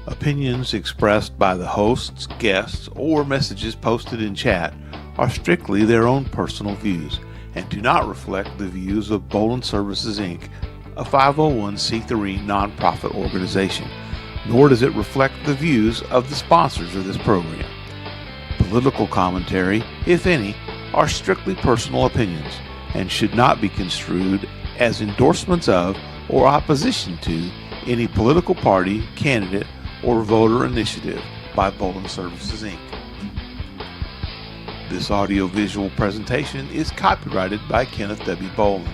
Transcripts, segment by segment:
Opinions expressed by the hosts, guests, or messages posted in chat are strictly their own personal views and do not reflect the views of Bolin Services, Inc., a 501c3 nonprofit organization, nor does it reflect the views of the sponsors of this program. Political commentary, if any, are strictly personal opinions and should not be construed as endorsements of or opposition to any political party, candidate, or voter initiative by Bolin Services, Inc. This audio-visual presentation is copyrighted by Kenneth W. Bolin.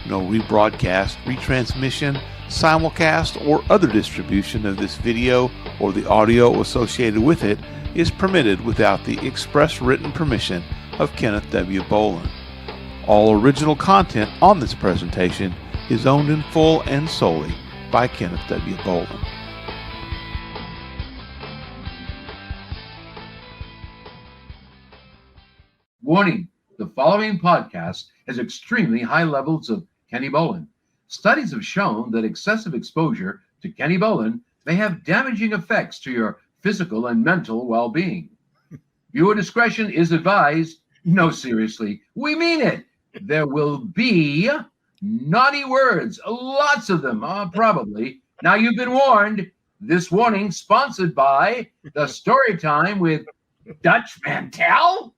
No rebroadcast, retransmission, simulcast, or other distribution of this video or the audio associated with it is permitted without the express written permission of Kenneth W. Bolin. All original content on this presentation is owned in full and solely by Kenneth W. Bolin. Warning, the following podcast has extremely high levels of Kenny Bolin. Studies have shown that excessive exposure to Kenny Bolin may have damaging effects to your physical and mental well-being. Viewer discretion is advised. No, seriously, we mean it. There will be naughty words, lots of them, probably. Now you've been warned. This warning sponsored by the Story Time with Dutch Mantel.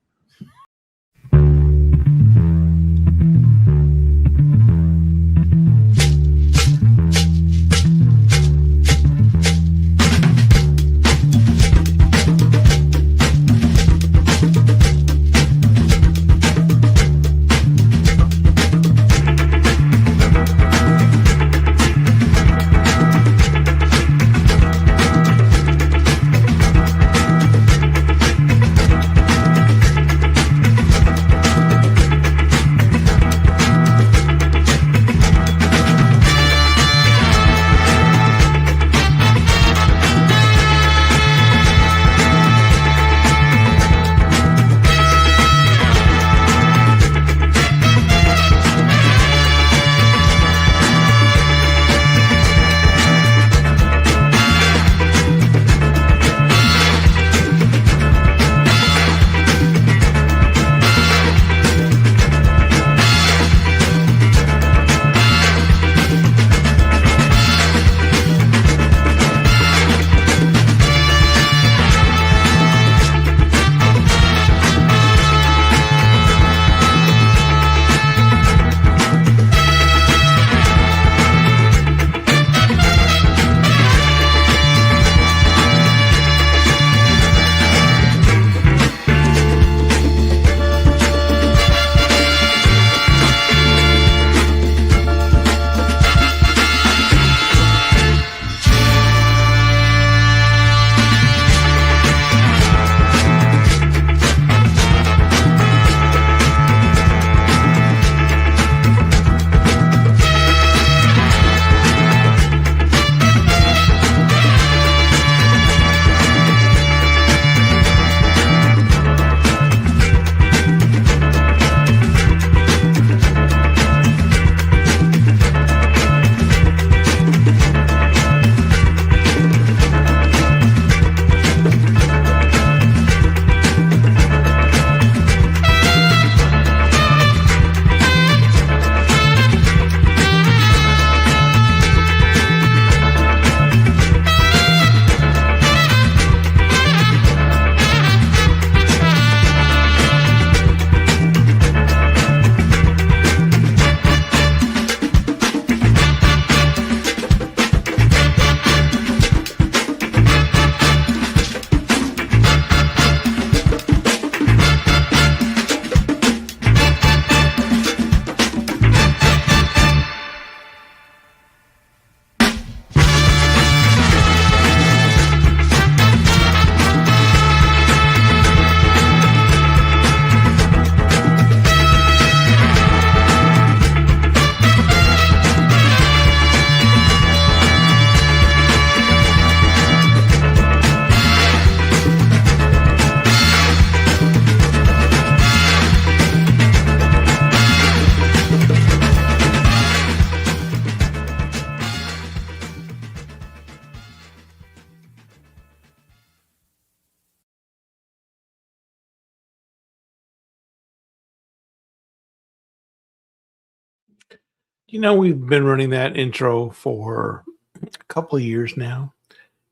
You know, we've been running that intro for a couple of years now,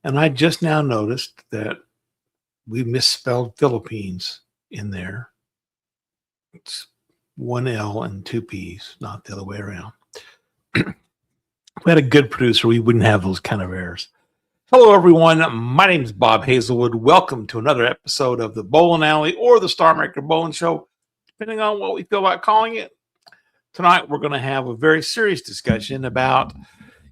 and I just now noticed that we misspelled Philippines in there. It's one L and two P's, not the other way around. If we had a good producer, we wouldn't have those kind of errors. Hello, everyone. My name is Bob Hazelwood. Welcome to another episode of the Bowling Alley or the Starmaker Bowling Show, depending on what we feel like calling it. Tonight, we're going to have a very serious discussion about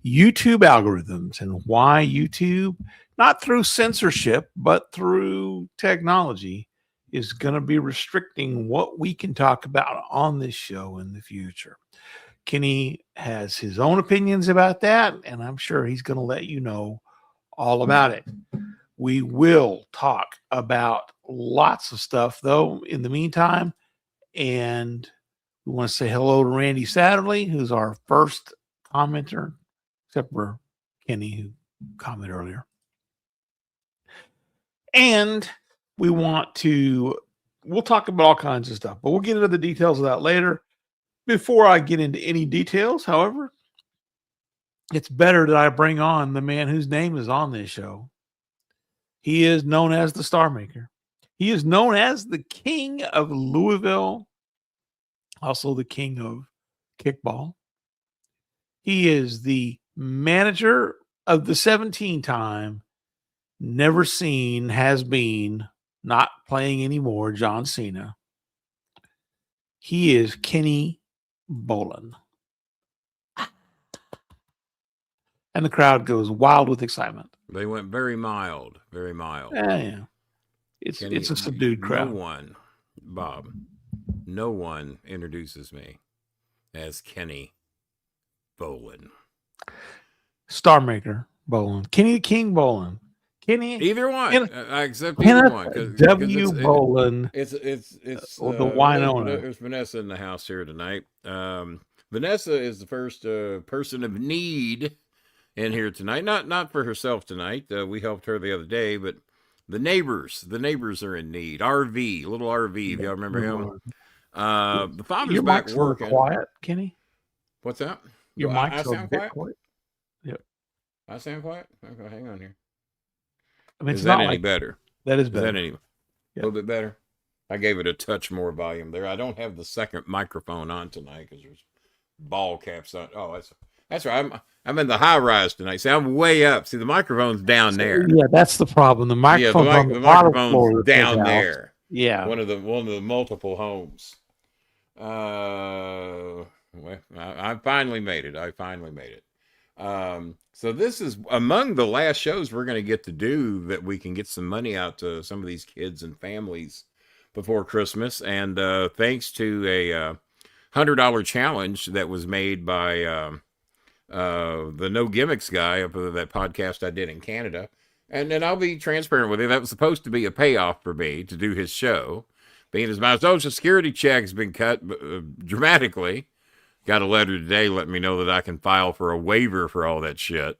YouTube algorithms and why YouTube, not through censorship, but through technology, is going to be restricting what we can talk about on this show in the future. Kenny has his own opinions about that, and I'm sure he's going to let you know all about it. We will talk about lots of stuff, though, in the meantime, and we want to say hello to Randy Satterley, who's our first commenter, except for Kenny, who commented earlier. And we'll talk about all kinds of stuff, but we'll get into the details of that later. Before I get into any details, however, it's better that I bring on the man whose name is on this show. He is known as the Starmaker. He is known as the King of Louisville, also the King of Kickball. He is the manager of the 17-time, never seen, has been, not playing anymore, John Cena. He is Kenny Bolin. And the crowd goes wild with excitement. They went very mild, very mild. Yeah. It's a subdued crowd. No one introduces me as Kenny Bolin. Starmaker Bolin. Kenny the King Bolin. Kenny. Either one. I accept either one. W. Bolin. It's the Winona. There's Vanessa in the house here tonight. Vanessa is the first person of need in here tonight. Not for herself tonight. We helped her the other day, but the neighbors are in need. RV, little RV, if y'all remember him. The father's Your back mic's working. Quiet, Kenny. What's that? Your mic's I sound quiet? Yep. I sound quiet? Okay, hang on here. I mean, is that any better? That is better. Is that a little bit better? I gave it a touch more volume there. I don't have the second microphone on tonight because there's ball caps on. Oh, that's right. I'm in the high rise tonight. See, I'm way up. See, the microphone's down there. Yeah, that's the problem. The microphone's on the microphone's down there. Yeah. One of the multiple homes. Well, I finally made it. So this is among the last shows we're going to get to do that we can get some money out to some of these kids and families before Christmas. And thanks to a $100 challenge that was made by the No Gimmicks guy of that podcast I did in Canada. And then I'll be transparent with you. That was supposed to be a payoff for me to do his show. Being as my Social Security check has been cut dramatically. Got a letter today letting me know that I can file for a waiver for all that shit.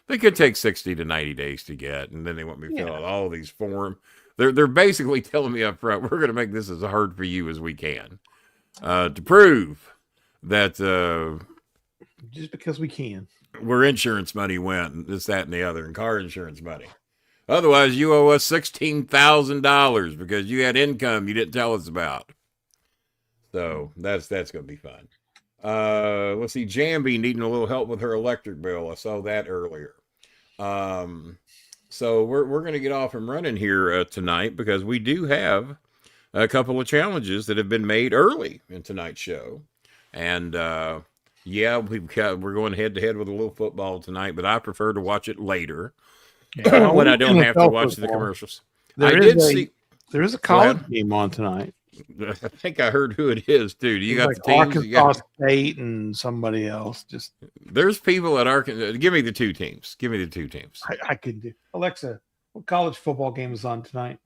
They could take 60 to 90 days to get, and then they want me to fill out all these forms. They're basically telling me up front, we're going to make this as hard for you as we can to prove that just because we can. Where insurance money went, and this, that, and the other, and car insurance money. Otherwise, you owe us $16,000 because you had income you didn't tell us about. So that's going to be fun. Let's see, Jambi needing a little help with her electric bill. I saw that earlier. So we're going to get off and running here tonight because we do have a couple of challenges that have been made early in tonight's show. And we're going head to head with a little football tonight, but I prefer to watch it later when I don't have to watch the commercials. There is a college game on tonight. I think I heard who it is, dude. You got like the teams. Arkansas State and somebody else. There's people at Arkansas. Give me the two teams. I could do. Alexa, what college football game is on tonight?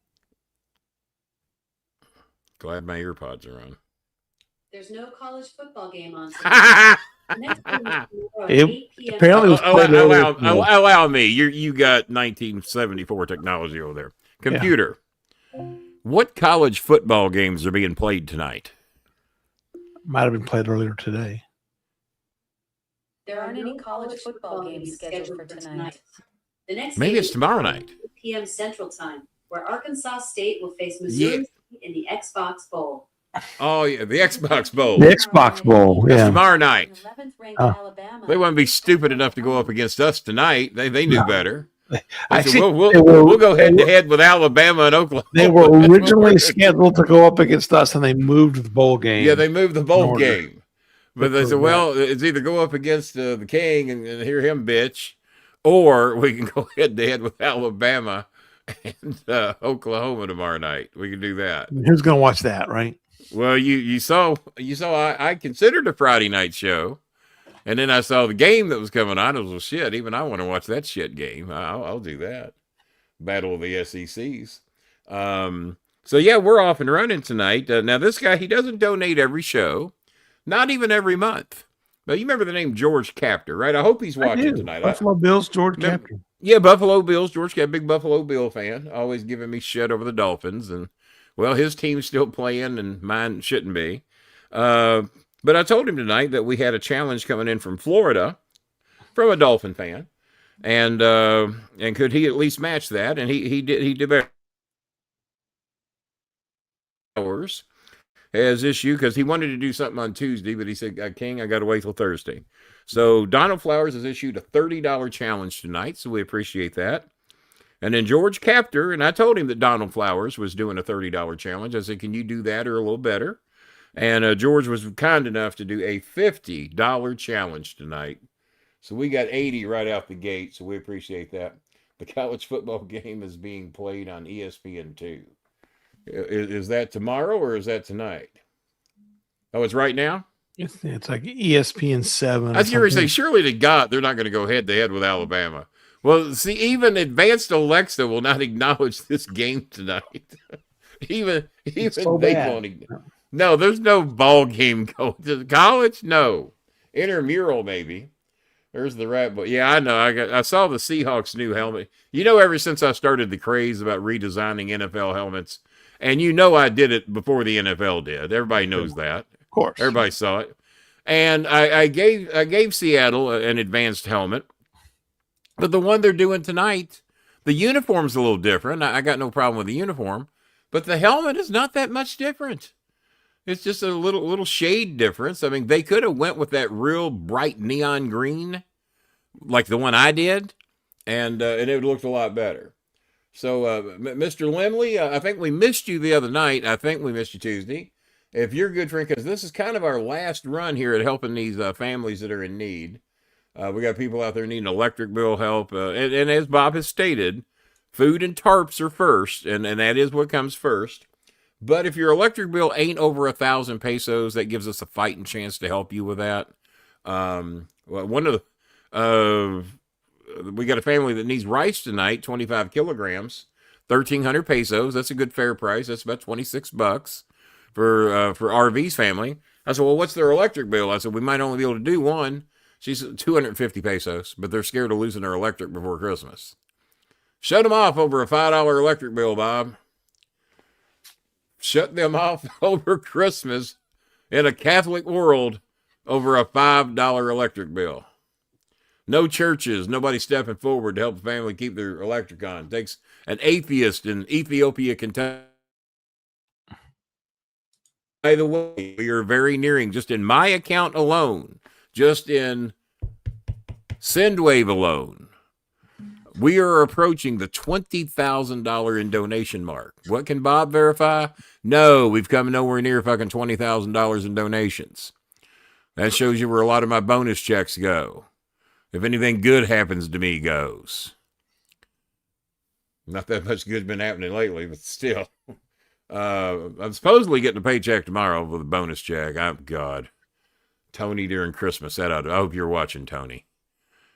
Glad my earpods are on. There's no college football game on Apparently, it was allow me. You got 1974 technology over there. Computer. Yeah. What college football games are being played tonight? Might have been played earlier today. There aren't any college football games scheduled for tonight. The next Maybe game it's tomorrow night. 8 p.m. Central Time, where Arkansas State will face Missouri State in the Xbox Bowl. Oh, yeah, the Xbox Bowl. The Xbox Bowl, That's yeah. tomorrow night. 11th ranked Oh. Alabama. They wouldn't be stupid enough to go up against us tonight. They knew better. I They said, see we'll go head to head with Alabama and Oklahoma. They were That's what originally we're gonna scheduled to go up against us, and they moved the bowl game. Yeah, they moved the bowl in order. game. But they said, well, it's either go up against the King and hear him bitch, or we can go head to head with Alabama and Oklahoma tomorrow night. We can do that. Who's going to watch that, right? Well, you saw I considered a Friday night show, and then I saw the game that was coming on. I was, well, shit, even I want to watch that shit game. I'll do that. Battle of the SECs. So yeah, we're off and running tonight. Now this guy, he doesn't donate every show, not even every month. But you remember the name George Captor, right? I hope he's watching tonight. Buffalo Bills, George Captor. Yeah, Buffalo Bills. George got a big Buffalo Bill fan, always giving me shit over the Dolphins. And, well, his team's still playing and mine shouldn't be. But I told him tonight that we had a challenge coming in from Florida from a Dolphin fan. And could he at least match that? And he did better. Hours as issue because he wanted to do something on Tuesday, but he said, King, I got to wait till Thursday. So Donald Flowers has issued a $30 challenge tonight, so we appreciate that. And then George Captor, and I told him that Donald Flowers was doing a $30 challenge. I said, can you do that or a little better? And George was kind enough to do a $50 challenge tonight. So we got 80 right out the gate, so we appreciate that. The college football game is being played on ESPN2. Is that tomorrow or is that tonight? Oh, it's right now? It's like ESPN 7. I was going to say, surely to God, they're not going to go head to head with Alabama. Well, see, even advanced Alexa will not acknowledge this game tonight. even so they bad. won't. No, there's no ball game going to college. No, intramural maybe. There's the rat boy. Yeah, I know. I saw the Seahawks new helmet. You know, ever since I started the craze about redesigning NFL helmets, and you know I did it before the NFL did. Everybody knows that. Of course. Everybody saw it. And I gave Seattle an advanced helmet. But the one they're doing tonight, the uniform's a little different. I got no problem with the uniform. But the helmet is not that much different. It's just a little shade difference. I mean, they could have went with that real bright neon green, like the one I did, and it looked a lot better. So, Mr. Limley, I think we missed you the other night. I think we missed you Tuesday. If you're a good friend, because this is kind of our last run here at helping these families that are in need. We got people out there needing electric bill help. And as Bob has stated, food and tarps are first, and that is what comes first. But if your electric bill ain't over 1,000 pesos, that gives us a fighting chance to help you with that. One of the... we got a family that needs rice tonight, 25 kilograms, 1,300 pesos. That's a good fair price. That's about $26 for RV's family. I said, well, what's their electric bill? I said, we might only be able to do one. She said 250 pesos, but they're scared of losing their electric before Christmas. Shut them off over a $5 electric bill, Bob. Shut them off over Christmas in a Catholic world over a $5 electric bill. No churches, nobody stepping forward to help the family keep their electric on. It takes an atheist in Ethiopia, Kentucky. By the way, we are very nearing, just in my account alone, just in SendWave alone, we are approaching the $20,000 in donation mark. What can Bob verify? No, we've come nowhere near fucking $20,000 in donations. That shows you where a lot of my bonus checks go. If anything good happens to me goes. Not that much good's been happening lately, but still. I'm supposedly getting a paycheck tomorrow with a bonus check. Oh, God. Tony during Christmas. I hope you're watching, Tony.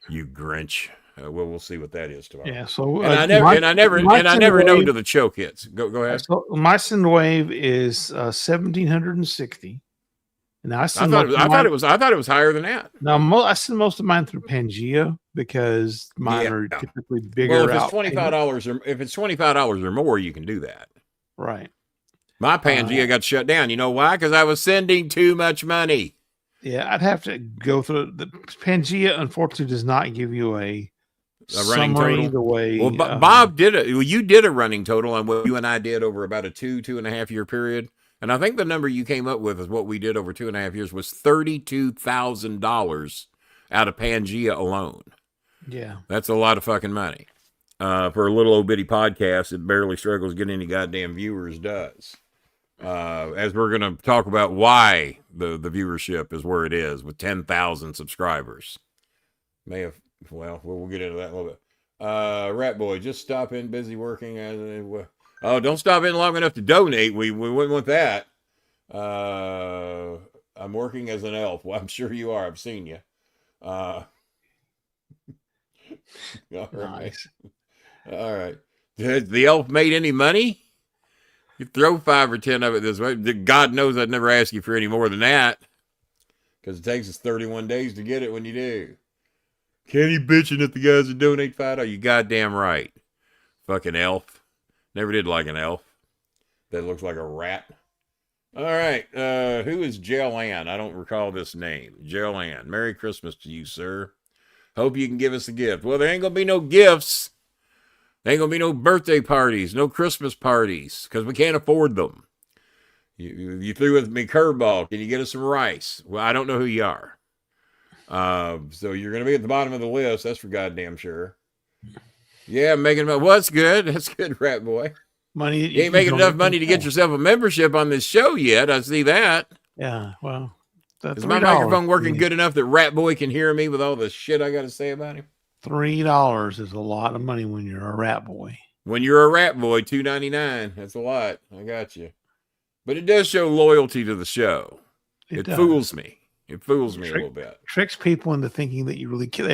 You Grinch. We'll see what that is tomorrow. Yeah. So I never know till the choke hits. Go ahead. So my SendWave is 1,760. And I thought it was higher than that. Now I send most of mine through Pangea because mine are typically bigger. Well, if it's $25 or more, you can do that. Right. My Pangea got shut down. You know why? Because I was sending too much money. Yeah, I'd have to go through the Pangea. Unfortunately, does not give you a running summary total. the way. Well, Bob did it. Well, you did a running total on what you and I did over about a 2.5 year period. And I think the number you came up with is what we did over 2.5 years was $32,000 out of Pangea alone. Yeah. That's a lot of fucking money. For a little old bitty podcast that barely struggles to get any goddamn viewers does. As we're going to talk about why the viewership is where it is with 10,000 subscribers. We'll get into that in a little bit. Rat Boy, just stop in, busy working. Oh, don't stop in long enough to donate. We wouldn't want that. I'm working as an elf. Well, I'm sure you are. I've seen you. All Nice. All right. Has the elf made any money? You throw 5 or 10 of it this way. God knows I'd never ask you for any more than that. Because it takes us 31 days to get it when you do. Kenny bitching at the guys that donate $5. You goddamn right. Fucking elf. Never did like an elf. That looks like a rat. All right. Who is Jill Ann? I don't recall this name. Jill Ann. Merry Christmas to you, sir. Hope you can give us a gift. Well, there ain't going to be no gifts. There ain't going to be no birthday parties, no Christmas parties, because we can't afford them. You threw with me curveball. Can you get us some rice? Well, I don't know who you are. So you're going to be at the bottom of the list. That's for goddamn sure. Yeah, making money. Well, that's good. That's good, Rat Boy. Money. You ain't making enough money to get yourself a membership on this show yet. I see that. Yeah, well. Is my microphone working good enough that Rat Boy can hear me with all the shit I got to say about him? $3 is a lot of money when you're a rat boy. When you're a rat boy, $2.99. That's a lot. I got you. But it does show loyalty to the show. It fools me. It fools me a little bit. Tricks people into thinking that they really care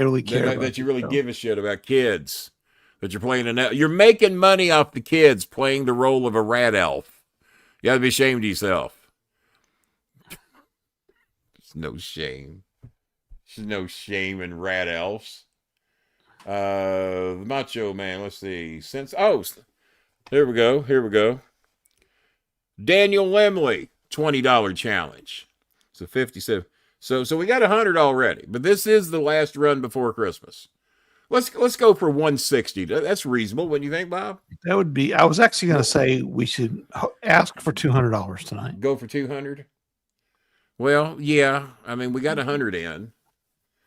that you really give a shit about kids. That you're playing you're making money off the kids playing the role of a rat elf. You got to be ashamed of yourself. There's no shame. There's no shame in rat elves. The Macho Man, let's see. Here we go. Daniel Lemley, $20 challenge. So 57. So we got 100 already, but this is the last run before Christmas. Let's go for 160. That's reasonable. What do you think, Bob? That would be. I was actually going to say we should ask for $200 tonight. Go for 200. Well, yeah. I mean, we got 100 in.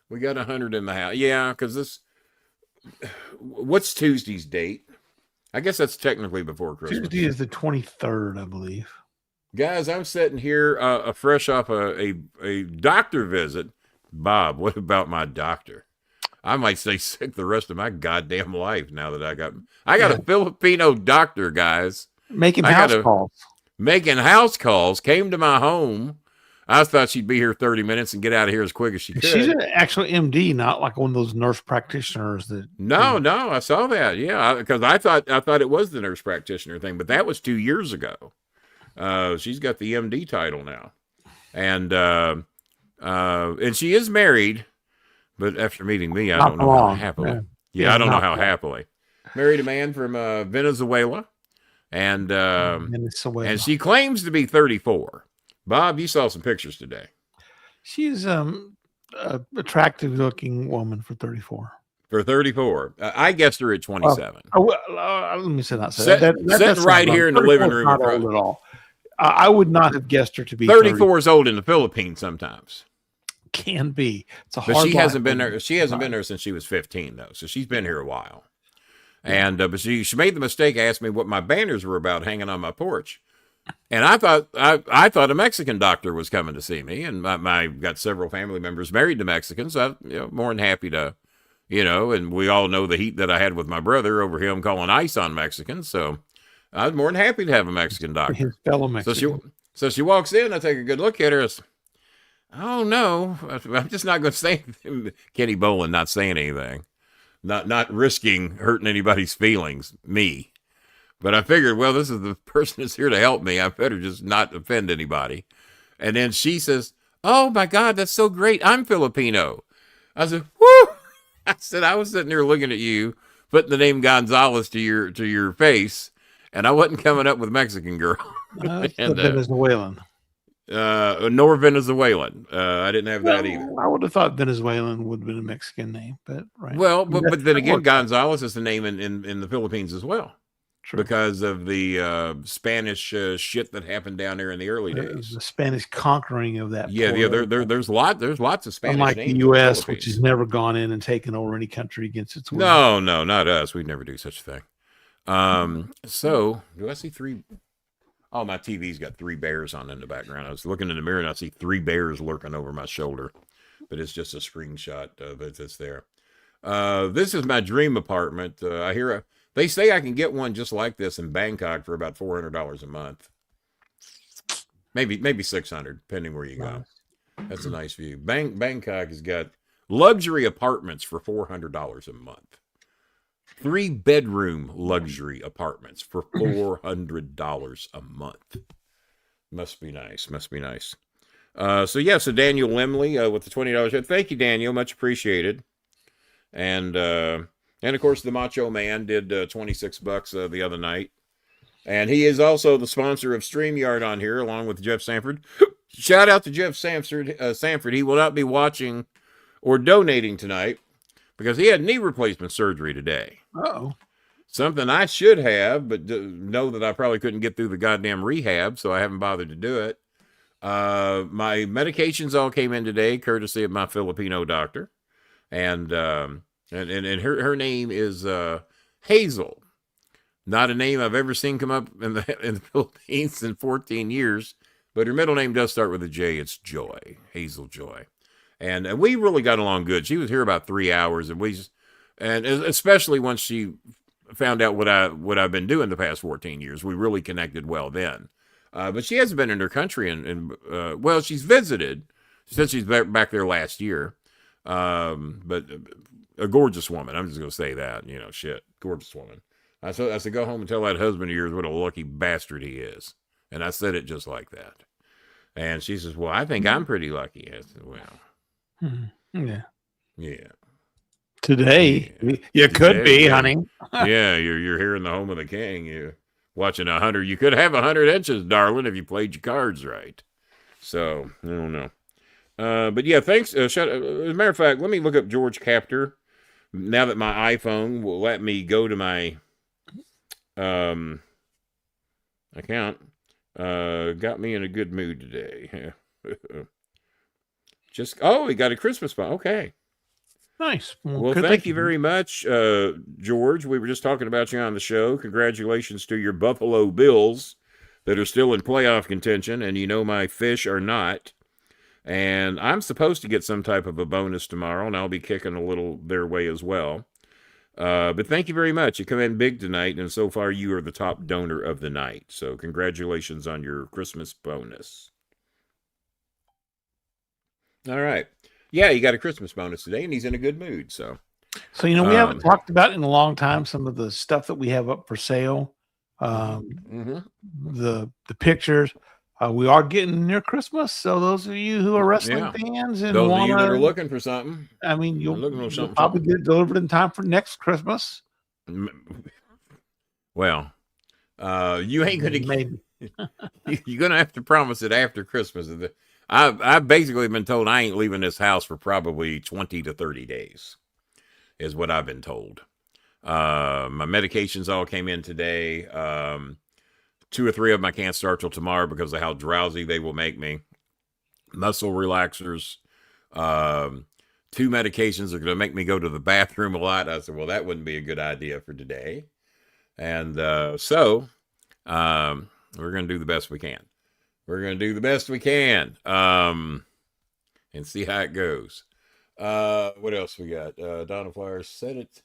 We got 100 in the house. Yeah, because this. What's Tuesday's date? I guess that's technically before Christmas. Tuesday is the 23rd, I believe. Guys, I'm sitting here fresh off a doctor visit. Bob, what about my doctor? I might stay sick the rest of my goddamn life now that I got a Filipino doctor, guys. Making house calls, came to my home. I thought she'd be here 30 minutes and get out of here as quick as she could. She's an actual MD, not like one of those nurse practitioners that. No, I saw that. Yeah, because I thought it was the nurse practitioner thing, but that was 2 years ago. She's got the MD title now, and she is married, but after meeting me, I don't know how happily. Yeah, I don't know how happily. Married a man from Venezuela, and she claims to be 34. Bob, you saw some pictures today. She's an attractive looking woman for 34. For 34. I guessed her at 27. Let me say that. Sitting right here in the living room. Not old at all. I would not have guessed her to be 34 is old in the Philippines sometimes. Can be. It's a but hard she hasn't been there. She hasn't been there since she was 15, though. So she's been here a while. And but she made the mistake of asking me what my banners were about hanging on my porch. And I thought a Mexican doctor was coming to see me, and I got several family members married to Mexicans. So I'm more than happy to, and we all know the heat that I had with my brother over him calling ice on Mexicans. So I was more than happy to have a Mexican doctor. His fellow Mexican. So she walks in. I take a good look at her. Oh no, I'm just not going to say anything. Kenny Bolin not saying anything, not risking hurting anybody's feelings. Me. But I figured, well, this is the person that's here to help me. I better just not offend anybody. And then she says, oh, my God, that's so great. I'm Filipino. I said, whoo. I said, I was sitting there looking at you, putting the name Gonzalez to your face, and I wasn't coming up with Mexican girl. And, Venezuelan. nor Venezuelan. I didn't have that either. I would have thought Venezuelan would have been a Mexican name, but right. Well, I mean, but then that again, works out. Gonzalez is the name in the Philippines as well. True. Because of the Spanish shit that happened down there in the early days. The Spanish conquering of that. Yeah, there's lots of Spanish unlike names the U.S., which has never gone in and taken over any country against its will. No, not us. We'd never do such a thing. So do I see three? Oh, my TV's got 3 bears on in the background. I was looking in the mirror and I see 3 bears lurking over my shoulder, but it's just a screenshot of it that's there. This is my dream apartment. They say I can get one just like this in Bangkok for about $400 a month. Maybe $600, depending where you go. That's a nice view. Bangkok has got luxury apartments for $400 a month. 3-bedroom luxury apartments for $400 a month. Must be nice. So Daniel Lemley with the $20. Thank you, Daniel. Much appreciated. And of course, the Macho Man did $26 the other night. And he is also the sponsor of StreamYard on here, along with Jeff Sanford. Shout out to Jeff Sanford. He will not be watching or donating tonight because he had knee replacement surgery today. Uh-oh. Something I should have, but know that I probably couldn't get through the goddamn rehab, so I haven't bothered to do it. My medications all came in today, courtesy of my Filipino doctor. And her name is Hazel. Not a name I've ever seen come up in the Philippines in 14 years, but her middle name does start with a J. It's Joy, Hazel Joy, and we really got along good. She was here about 3 hours, and especially once she found out what I've been doing the past 14 years, we really connected well then. But she hasn't been in her country, and she's visited since she's back there last year. But a gorgeous woman. I'm just gonna say that, gorgeous woman. I said, go home and tell that husband of yours what a lucky bastard he is. And I said it just like that. And she says, well, I think I'm pretty lucky. I said, well, yeah. Today, you could be, honey. Yeah, you're here in the home of the king. You're watching 100. You could have 100 inches, darling, if you played your cards right. So I don't know. But yeah, thanks. As a matter of fact, let me look up George Captor. Now that my iPhone will let me go to my account, got me in a good mood today. He got a Christmas spot. Okay. Nice. Well, thank you very much, George. We were just talking about you on the show. Congratulations to your Buffalo Bills that are still in playoff contention, and my fish are not. And I'm supposed to get some type of a bonus tomorrow, and I'll be kicking a little their way as well. But thank you very much. You come in big tonight, and so far you are the top donor of the night. So congratulations on your Christmas bonus. All right. Yeah, he got a Christmas bonus today, and he's in a good mood. So we haven't talked about in a long time some of the stuff that we have up for sale. The pictures. We are getting near Christmas, so those of you who are wrestling fans and those of you that are looking for something, you'll probably get it delivered in time for next Christmas. Well, you ain't gonna you're gonna have to promise it after Christmas. I've basically been told I ain't leaving this house for probably 20 to 30 days, is what I've been told. My medications all came in today. 2 or 3 of them I can't start till tomorrow because of how drowsy they will make me. Muscle relaxers. 2 medications are going to make me go to the bathroom a lot. I said, well, that wouldn't be a good idea for today. And so we're going to do the best we can. And see how it goes. What else we got? Donna Flowers said it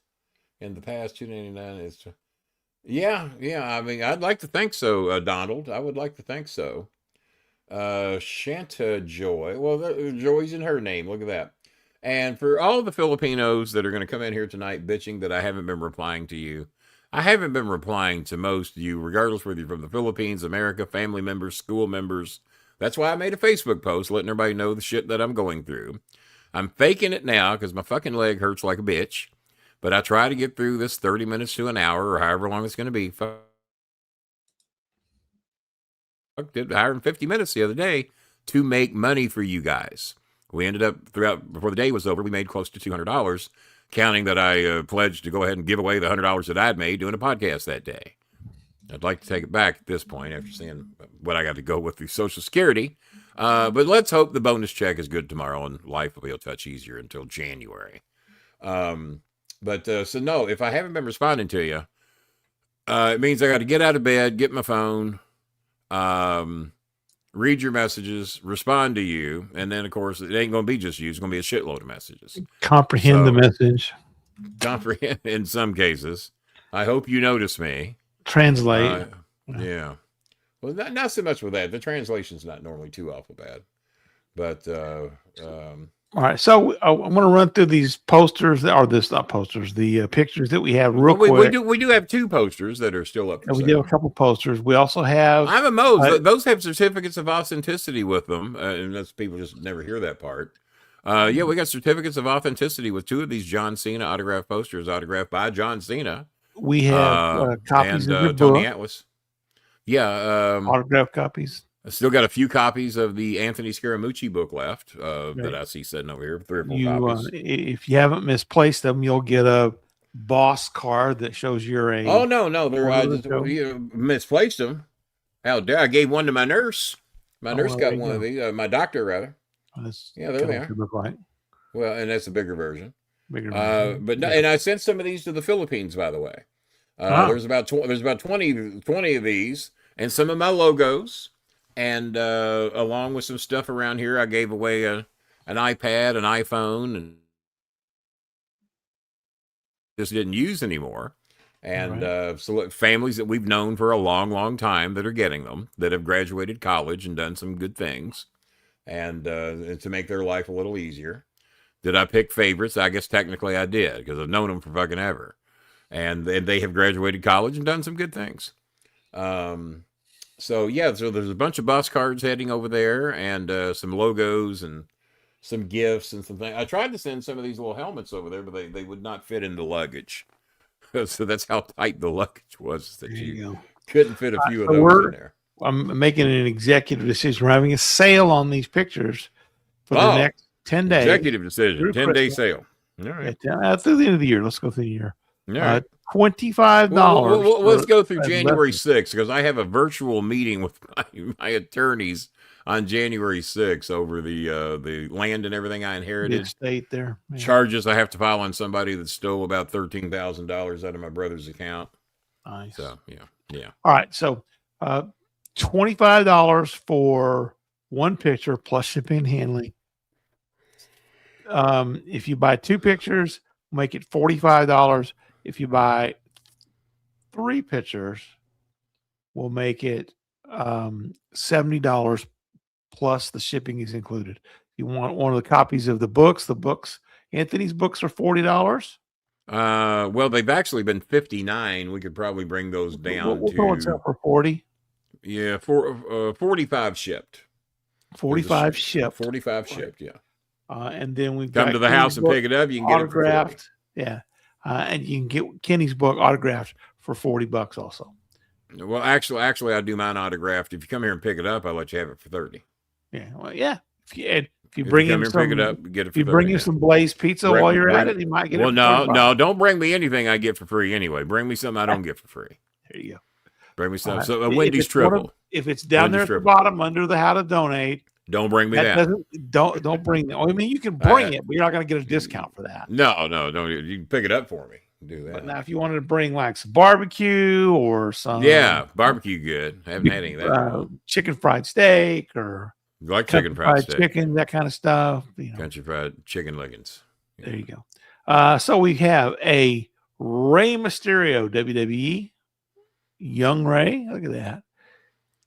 in the past. $2.99 is... Yeah. I mean, I'd like to think so, Donald. I would like to think so. Shanta Joy. Well, Joy's in her name. Look at that. And for all the Filipinos that are going to come in here tonight bitching that I haven't been replying to you, I haven't been replying to most of you, regardless whether you're from the Philippines, America, family members, school members. That's why I made a Facebook post letting everybody know the shit that I'm going through. I'm faking it now because my fucking leg hurts like a bitch. But I try to get through this 30 minutes to an hour or however long it's going to be. Did 150 minutes the other day. to make money for you guys. We ended up before the day was over, we made close to $200, counting that I pledged to go ahead and give away the $100 that I'd made doing a podcast that day. I'd like to take it back at this point after seeing what I got to go with through Social Security. But let's hope the bonus check is good tomorrow and life will be a touch easier until January. So no, if I haven't been responding to you, it means I got to get out of bed, get my phone, read your messages, respond to you, and then, of course, it ain't going to be just you. It's going to be a shitload of messages. Comprehend the message. Comprehend in some cases. I hope you notice me. Translate. Yeah. Well, not so much with that. The translation's not normally too awful bad. But, all right. So I'm going to run through these posters, the pictures that we have real quick. We do have 2 posters that are still up. We do have a couple posters. We also have. I'm amazed. Those have certificates of authenticity with them. And that's people just never hear that part. Yeah, we got certificates of authenticity with 2 of these John Cena autographed posters, autographed by John Cena. We have copies of the Tony book. Atlas. Yeah. Autographed copies. I still got a few copies of the Anthony Scaramucci book left that I see sitting over here. 3 or 4 copies. If you haven't misplaced them, you'll get a boss card that shows you're a. Oh, no. You misplaced them. How dare I gave one to my nurse. My nurse got one of these. My doctor, rather. Yeah, there they are. Look like. Well, and that's a bigger version. But no, and I sent some of these to the Philippines, by the way. There's about 20 of these, and some of my logos, and along with some stuff around here, I gave away an iPad, an iPhone, and just didn't use anymore. And so look, families that we've known for a long, long time that are getting them, that have graduated college and done some good things, and to make their life a little easier. Did I pick favorites? I guess technically I did, because I've known them for fucking ever. And they have graduated college and done some good things. So there's a bunch of bus cards heading over there, and some logos and some gifts and some things. I tried to send some of these little helmets over there, but they would not fit in the luggage. So that's how tight the luggage was that you couldn't fit a few of those in there. I'm making an executive decision. We're having a sale on these pictures for the next 10 days. Executive decision, 10-day sale. All right. Through the end of the year. Let's go through the year. All right. $25. Well, let's go through January 6th, because I have a virtual meeting with my attorneys on January 6th over the land and everything I inherited. Estate there. Man. Charges I have to file on somebody that stole about $13,000 out of my brother's account. Nice. So yeah. All right. So $25 for one picture plus shipping and handling. If you buy 2 pictures, make it $45. If you buy 3 pictures, we'll make it $70 plus the shipping is included. If you want one of the copies of the books, Anthony's books are $40. Well, they've actually been $59. We could probably bring those down to for 40. Yeah, for 45 shipped. 45 shipped. 45 shipped. Yeah. And then we've come to the house and pick it up. You can get autographed. Yeah. And you can get Kenny's book autographed for $40 also. Well, actually, I do mine autographed. If you come here and pick it up, I'll let you have it for $30. Yeah. Well, yeah. If you bring him some, pick it up, get it for $30. If you bring him some Blaze pizza while you're at it, you might get it. Well, no, don't bring me anything I get for free anyway. Bring me something I don't get for free. There you go. Bring me something. So a Wendy's triple. If it's down there at the bottom under the how to donate, don't bring me that. Don't bring it. I mean, you can bring it, but you're not going to get a discount for that. No, don't. You can pick it up for me. Do that. But now, if you wanted to bring like some barbecue or some, barbecue good. I haven't had any of that. Chicken fried steak or chicken fried steak, chicken, that kind of stuff. Country fried chicken leggings. Yeah. There you go. So we have a Rey Mysterio WWE, young Rey. Look at that.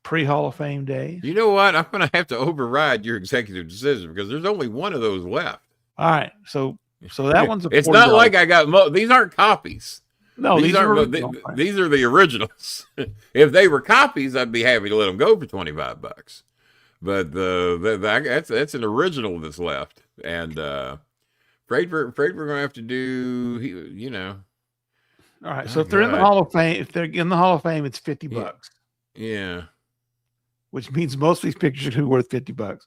Pre-Hall of Fame days. You know what? I'm going to have to override your executive decision because there's only one of those left. All right. So that one's it's not like I got these aren't copies. No, these aren't. These are the originals. If they were copies, I'd be happy to let them go for $25. But that's an original that's left, and afraid we're going to have to do. All right. So if they're in the Hall of Fame, it's $50. Yeah. which means most of these pictures are going to be worth $50.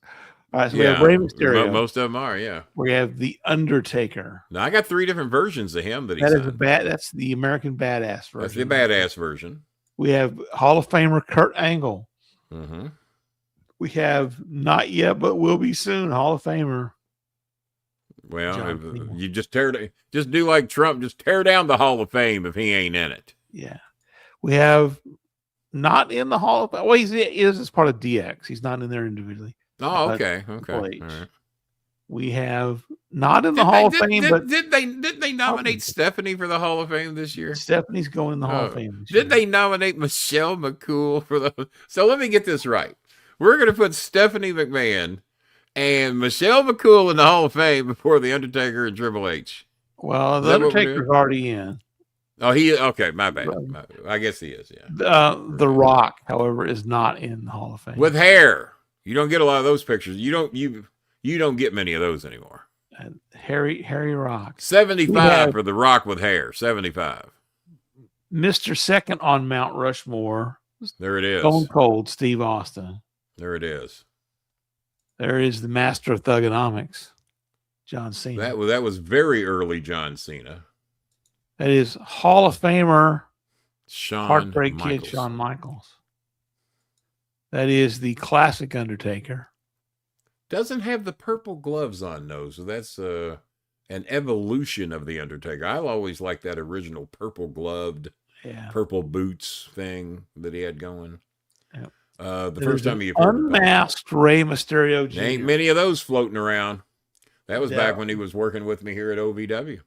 All right, so we have Rey Mysterio. Most of them are, yeah. We have the Undertaker. Now I got 3 different versions of him that he That is signed. that's the American Badass version. That's the badass version. We have Hall of Famer Kurt Angle. Mm-hmm. We have not yet, but will be soon, Hall of Famer. Well, you just do like Trump, just tear down the Hall of Fame if he ain't in it. Yeah. We have not in the Hall of Fame. Well, he is as part of DX. He's not in there individually. Oh, okay. All right. We have not in the Hall of Fame, but did they nominate Stephanie for the Hall of Fame this year? Stephanie's going in the Hall of Fame. Did they nominate Michelle McCool for the? So let me get this right. We're going to put Stephanie McMahon and Michelle McCool in the Hall of Fame before the Undertaker and Triple H. Well, the Undertaker's already in. Oh, okay. My bad. I guess he is. Yeah. The Rock, however, is not in the Hall of Fame with hair. You don't get a lot of those pictures. You don't get many of those anymore. Harry Rock. 75 for the Rock with hair. 75. Mr. Second on Mount Rushmore. There it is. Stone Cold Steve Austin. There it is. There is the Master of Thugonomics, John Cena. That was very early John Cena. That is Hall of Famer Heartbreak Kid Shawn Michaels. That is the classic Undertaker. Doesn't have the purple gloves on, though, so that's an evolution of the Undertaker. I always liked that original purple gloved, purple boots thing that he had going. Yep. The first time he unmasked Rey Mysterio Jr. Ain't many of those floating around. That was back when he was working with me here at OVW.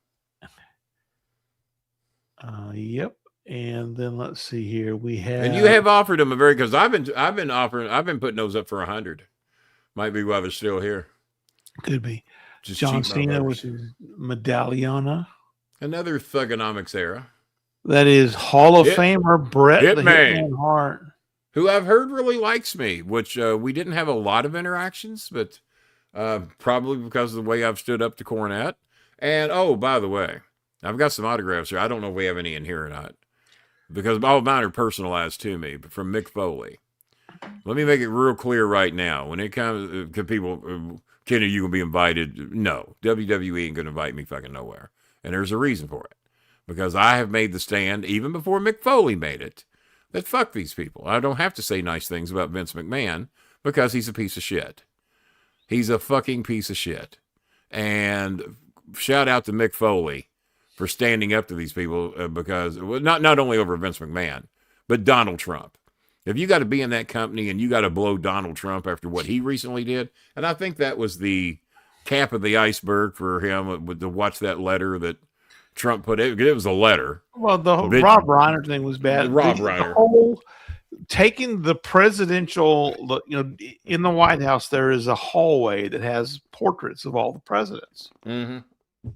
Yep. And then let's see here. We have, and you have offered him because I've been putting those up for 100. Might be why they're still here. Could be. Just John Cena with his Medalliona. Another Thugonomics era. That is Hall of Famer Bret the Hitman Hart, who I've heard really likes me, which we didn't have a lot of interactions, but probably because of the way I've stood up to Cornette. And oh, by the way, I've got some autographs here. I don't know if we have any in here or not, because all of mine are personalized to me, but from Mick Foley. Let me make it real clear right now. When it comes to people, Kenny, you gonna be invited? No, WWE ain't gonna invite me fucking nowhere, and there's a reason for it. Because I have made the stand even before Mick Foley made it that fuck these people. I don't have to say nice things about Vince McMahon because he's a piece of shit. He's a fucking piece of shit. And shout out to Mick Foley for standing up to these people because not only over Vince McMahon, but Donald Trump. If you got to be in that company and you got to blow Donald Trump after what he recently did, and I think that was the cap of the iceberg for him to watch that letter that Trump put it. It was a letter. Well, the Rob Reiner thing was bad. Rob Reiner. The whole taking the presidential, in the White House, there is a hallway that has portraits of all the presidents. Mm-hmm.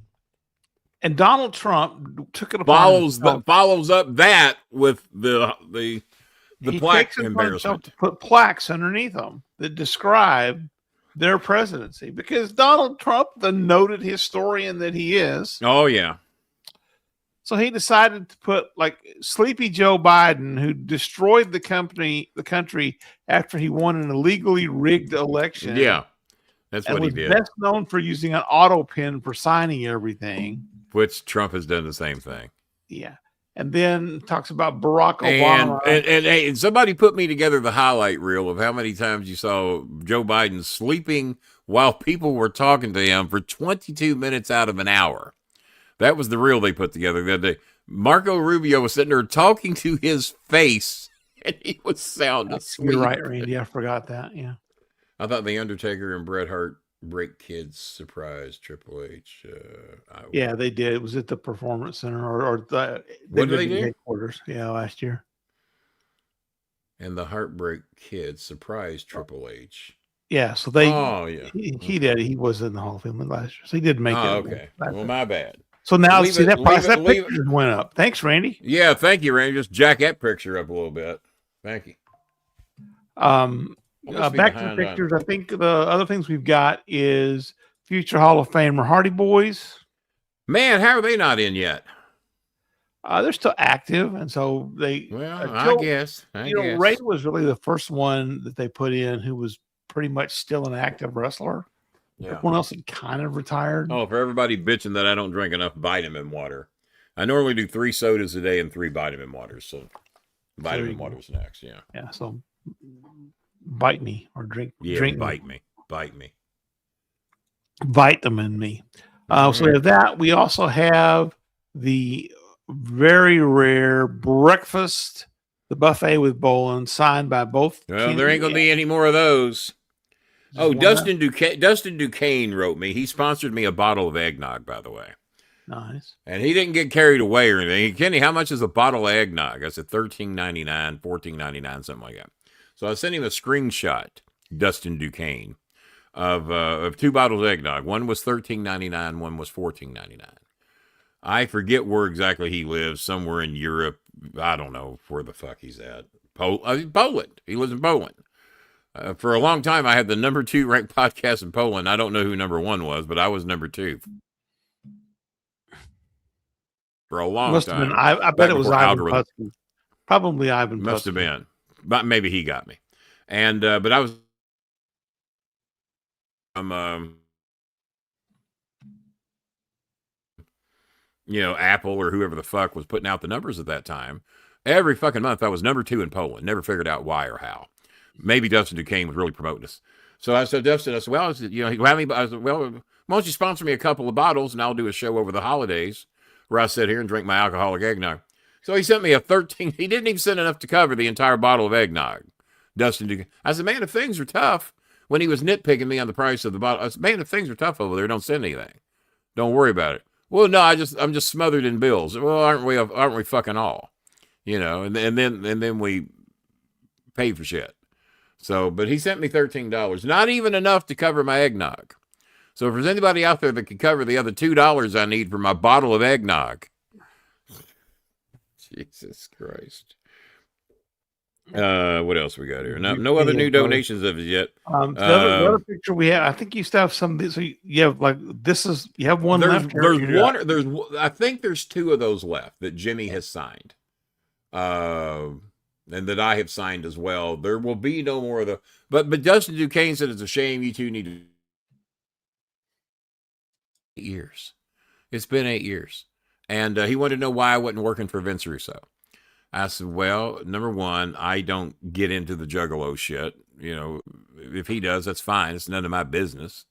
And Donald Trump took it follows up that with the plaque embarrassment. To put plaques underneath them that describe their presidency, because Donald Trump, the noted historian that he is. Oh yeah. So he decided to put like Sleepy Joe Biden, who destroyed the country after he won an illegally rigged election. Yeah, that's what he did. Best known for using an auto pen for signing everything, which Trump has done the same thing. Yeah, and then talks about Barack Obama. And somebody put me together the highlight reel of how many times you saw Joe Biden sleeping while people were talking to him for 22 minutes out of an hour. That was the reel they put together the other day. Marco Rubio was sitting there talking to his face, and he was sound asleep. You're right, Randy. I forgot that. Yeah. I thought The Undertaker and Bret Hart break kids surprised Triple H. Yeah, they did. It was at the Performance Center or the what did they do? Headquarters. Yeah, last year. And the Heartbreak Kid surprised Triple H. Yeah, so they. Oh yeah, he did. He was in the Hall of Fame last year, so he did make it. Okay. Well, my bad. So now that picture went up. Thanks, Randy. Yeah, thank you, Randy. Just jack that picture up a little bit. Thank you. Back to the pictures. I think the other things we've got is future Hall of Famer Hardy Boys. Man, how are they not in yet? They're still active, and so they. Well, I guess. Ray was really the first one that they put in who was pretty much still an active wrestler. Yeah. Everyone else had kind of retired. Oh, for everybody bitching that I don't drink enough vitamin water, I normally do 3 sodas a day and 3 vitamin waters. So vitamin water's next. Yeah. Yeah. So bite me or drink. Yeah. Drink bite me. Vitamin me. So we have that. We also have the very rare breakfast, the buffet with Bolin, signed by both. Well, there ain't gonna be any more of those. Dustin Duquesne wrote me. He sponsored me a bottle of eggnog, by the way. Nice. And he didn't get carried away or anything. Kenny, how much is a bottle of eggnog? I said $13.99, $14.99, something like that. So I sent him a screenshot, Dustin Duquesne, of 2 bottles of eggnog. One was $13.99, one was $14.99. I forget where exactly he lives, somewhere in Europe. I don't know where the fuck he's at. Poland. He lives in Poland. For a long time, I had the number 2 ranked podcast in Poland. I don't know who number 1 was, but I was number 2. For a long time. I bet it was Ivan Putski. Probably Ivan Putski. Must have been. But maybe he got me. And, but I was, Apple or whoever the fuck was putting out the numbers at that time. Every fucking month I was number 2 in Poland. Never figured out why or how. Maybe Dustin Duquesne was really promoting us. So I said, Dustin, I said, well, why don't you sponsor me a couple of bottles and I'll do a show over the holidays where I sit here and drink my alcoholic eggnog. So he sent me he didn't even send enough to cover the entire bottle of eggnog. Dustin Duquesne. I said, man, if things are tough, when he was nitpicking me on the price of the bottle, I said, man, if things are tough over there, don't send anything. Don't worry about it. Well, no, I'm just smothered in bills. Well, aren't we fucking all? And then we pay for shit. So, but he sent me $13, not even enough to cover my eggnog. So if there's anybody out there that could cover the other $2 I need for my bottle of eggnog, Jesus Christ. What else we got here? No other new donations of it yet. The other picture we have, I think you still have some. So you have you have one left. I think there's 2 of those left that Jimmy has signed. And that I have signed as well. There will be no more of the. But Dustin Duquesne said it's a shame you 2 need to. 8 years. It's been 8 years, and he wanted to know why I wasn't working for Vince Russo. I said, well, number 1, I don't get into the juggalo shit. If he does, that's fine. It's none of my business.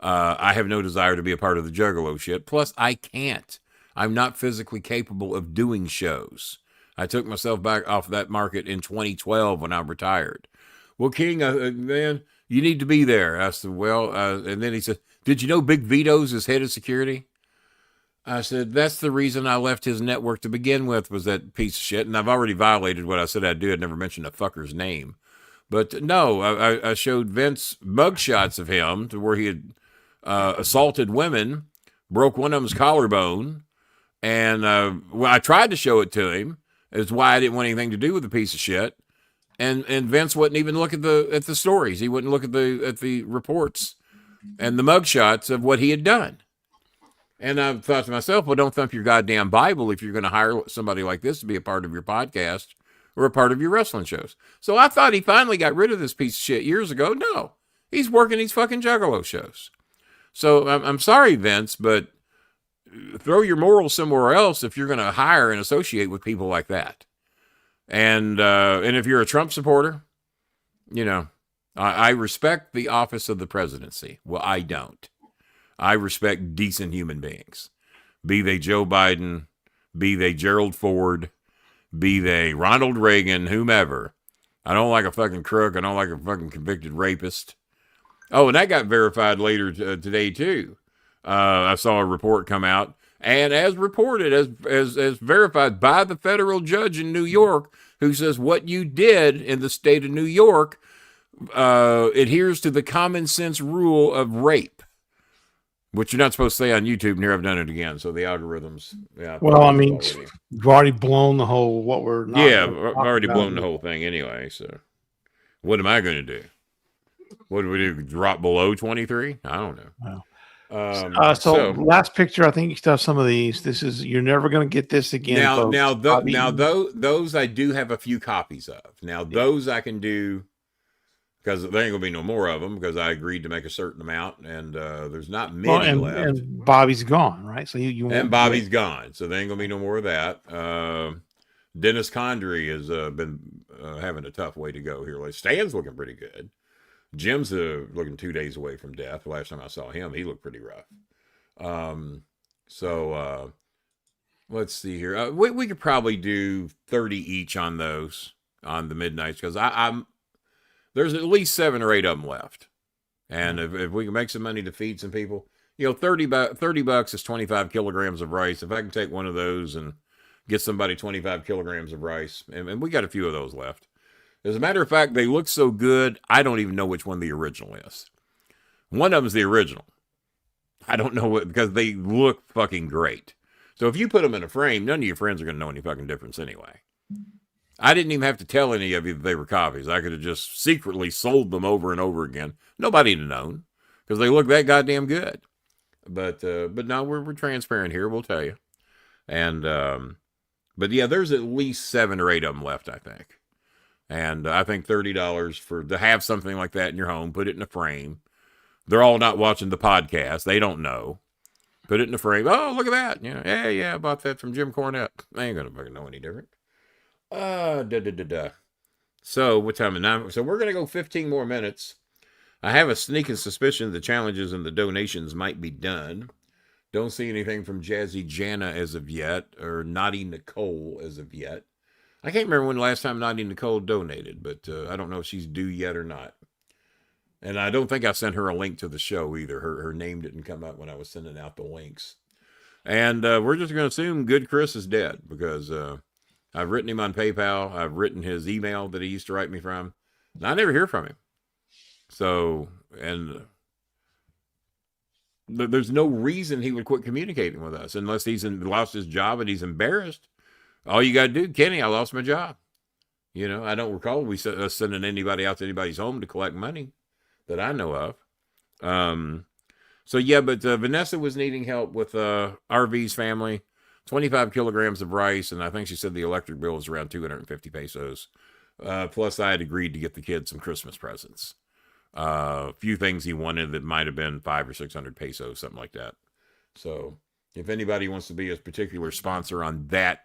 I have no desire to be a part of the juggalo shit. Plus, I can't. I'm not physically capable of doing shows. I took myself back off that market in 2012 when I retired. Well, King, man, you need to be there. I said, well, and then he said, did you know Big Vito's is head of security? I said, that's the reason I left his network to begin with, was that piece of shit. And I've already violated what I said I'd do. I'd never mentioned a fucker's name. But no, I showed Vince mugshots of him to where he had assaulted women, broke one of them's collarbone. And I tried to show it to him. It's why I didn't want anything to do with the piece of shit. And Vince wouldn't even look at the stories. He wouldn't look at the reports and the mugshots of what he had done. And I thought to myself, well, don't thump your goddamn Bible if you're going to hire somebody like this to be a part of your podcast or a part of your wrestling shows. So I thought he finally got rid of this piece of shit years ago. No, he's working these fucking juggalo shows. So I'm sorry, Vince, but throw your morals somewhere else if you're going to hire and associate with people like that. And if you're a Trump supporter, I respect the office of the presidency. Well, I don't. I respect decent human beings, be they Joe Biden, be they Gerald Ford, be they Ronald Reagan, whomever. I don't like a fucking crook. I don't like a fucking convicted rapist. Oh, and that got verified later today too. I saw a report come out, and as reported, as verified by the federal judge in New York, who says what you did in the state of New York adheres to the common sense rule of rape. Which you're not supposed to say on YouTube, and here I've done it again. So the algorithms. Yeah. Well, I mean, you've already blown the whole what we're. Not yeah, I've already blown the whole thing anyway. So, what am I going to do? What do we do? Drop below 23? I don't know. Well, So last picture, I think you still have some of these. This is, you're never going to get this again. Those I do have a few copies of. Now those I can do, because there ain't gonna be no more of them, because I agreed to make a certain amount, and there's not many left. And Bobby's gone, right? So you and Bobby's gone, so there ain't gonna be no more of that. Dennis Condrey has been having a tough way to go here. Like, Stan's looking pretty good. Jim's looking 2 days away from death. Last time I saw him, he looked pretty rough. Let's see here. We could probably do 30 each on those, on the Midnights, because there's at least 7 or 8 of them left. And if we can make some money to feed some people, 30 bucks is 25 kilograms of rice. If I can take one of those and get somebody 25 kilograms of rice, and we got a few of those left. As a matter of fact, they look so good, I don't even know which one the original is. One of them is the original. I don't know what, because they look fucking great. So if you put them in a frame, none of your friends are going to know any fucking difference anyway. I didn't even have to tell any of you that they were copies. I could have just secretly sold them over and over again. Nobody would have known, because they look that goddamn good. But no, we're transparent here. We'll tell you. And, but yeah, there's at least 7 or 8 of them left, I think. And I think $30 to have something like that in your home, put it in a frame. They're all not watching the podcast. They don't know. Put it in a frame. Oh, look at that. Yeah, I bought that from Jim Cornette. They ain't going to fucking know any different. So what time is it now? So we're going to go 15 more minutes. I have a sneaking suspicion the challenges and the donations might be done. Don't see anything from Jazzy Jana as of yet, or Naughty Nicole as of yet. I can't remember when the last time Naughty Nicole donated, but I don't know if she's due yet or not. And I don't think I sent her a link to the show either. Her name didn't come up when I was sending out the links. And we're just going to assume Good Chris is dead, because I've written him on PayPal. I've written his email that he used to write me from. And I never hear from him. So, and there's no reason he would quit communicating with us unless he's lost his job and he's embarrassed. All you got to do, Kenny, I lost my job. I don't recall us sending anybody out to anybody's home to collect money that I know of. So yeah, but Vanessa was needing help with RV's family, 25 kilograms of rice, and I think she said the electric bill was around 250 pesos. Plus, I had agreed to get the kids some Christmas presents. A few things he wanted that might have been 500 or 600 pesos, something like that. So if anybody wants to be a particular sponsor on that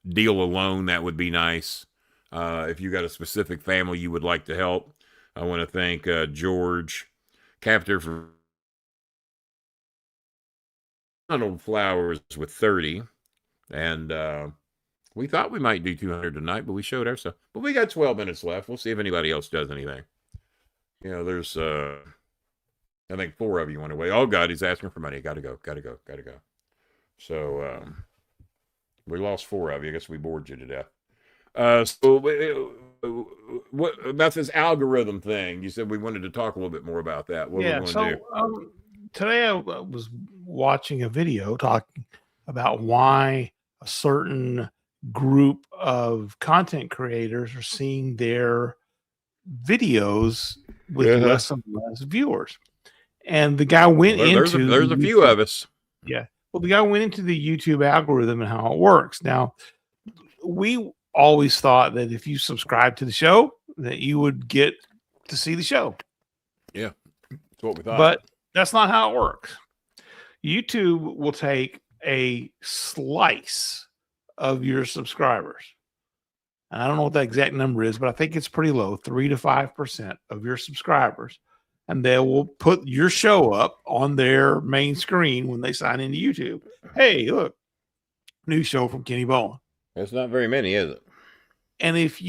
deal alone, that would be nice. If you got a specific family you would like to help, I want to thank George Captor for flowers with 30, and we thought we might do 200 tonight, but we showed ourselves. But we got 12 minutes left. We'll see if anybody else does anything. There's I think 4 of you went away. Oh God, he's asking for money. Gotta go. So we lost 4 of you. I guess we bored you to death. So what about this algorithm thing? You said we wanted to talk a little bit more about that. What are we going to do? Today I was watching a video talking about why a certain group of content creators are seeing their videos with less and less viewers. And the guy went there's a few of us. Yeah. Well, the guy went into the YouTube algorithm and how it works. Now, we always thought that if you subscribe to the show, that you would get to see the show. Yeah, that's what we thought. But that's not how it works. YouTube will take a slice of your subscribers. And I don't know what the exact number is, but I think it's pretty low, 3 to 5% of your subscribers. And they will put your show up on their main screen when they sign into YouTube. Hey, look, new show from Kenny Bolin. That's not very many, is it? And if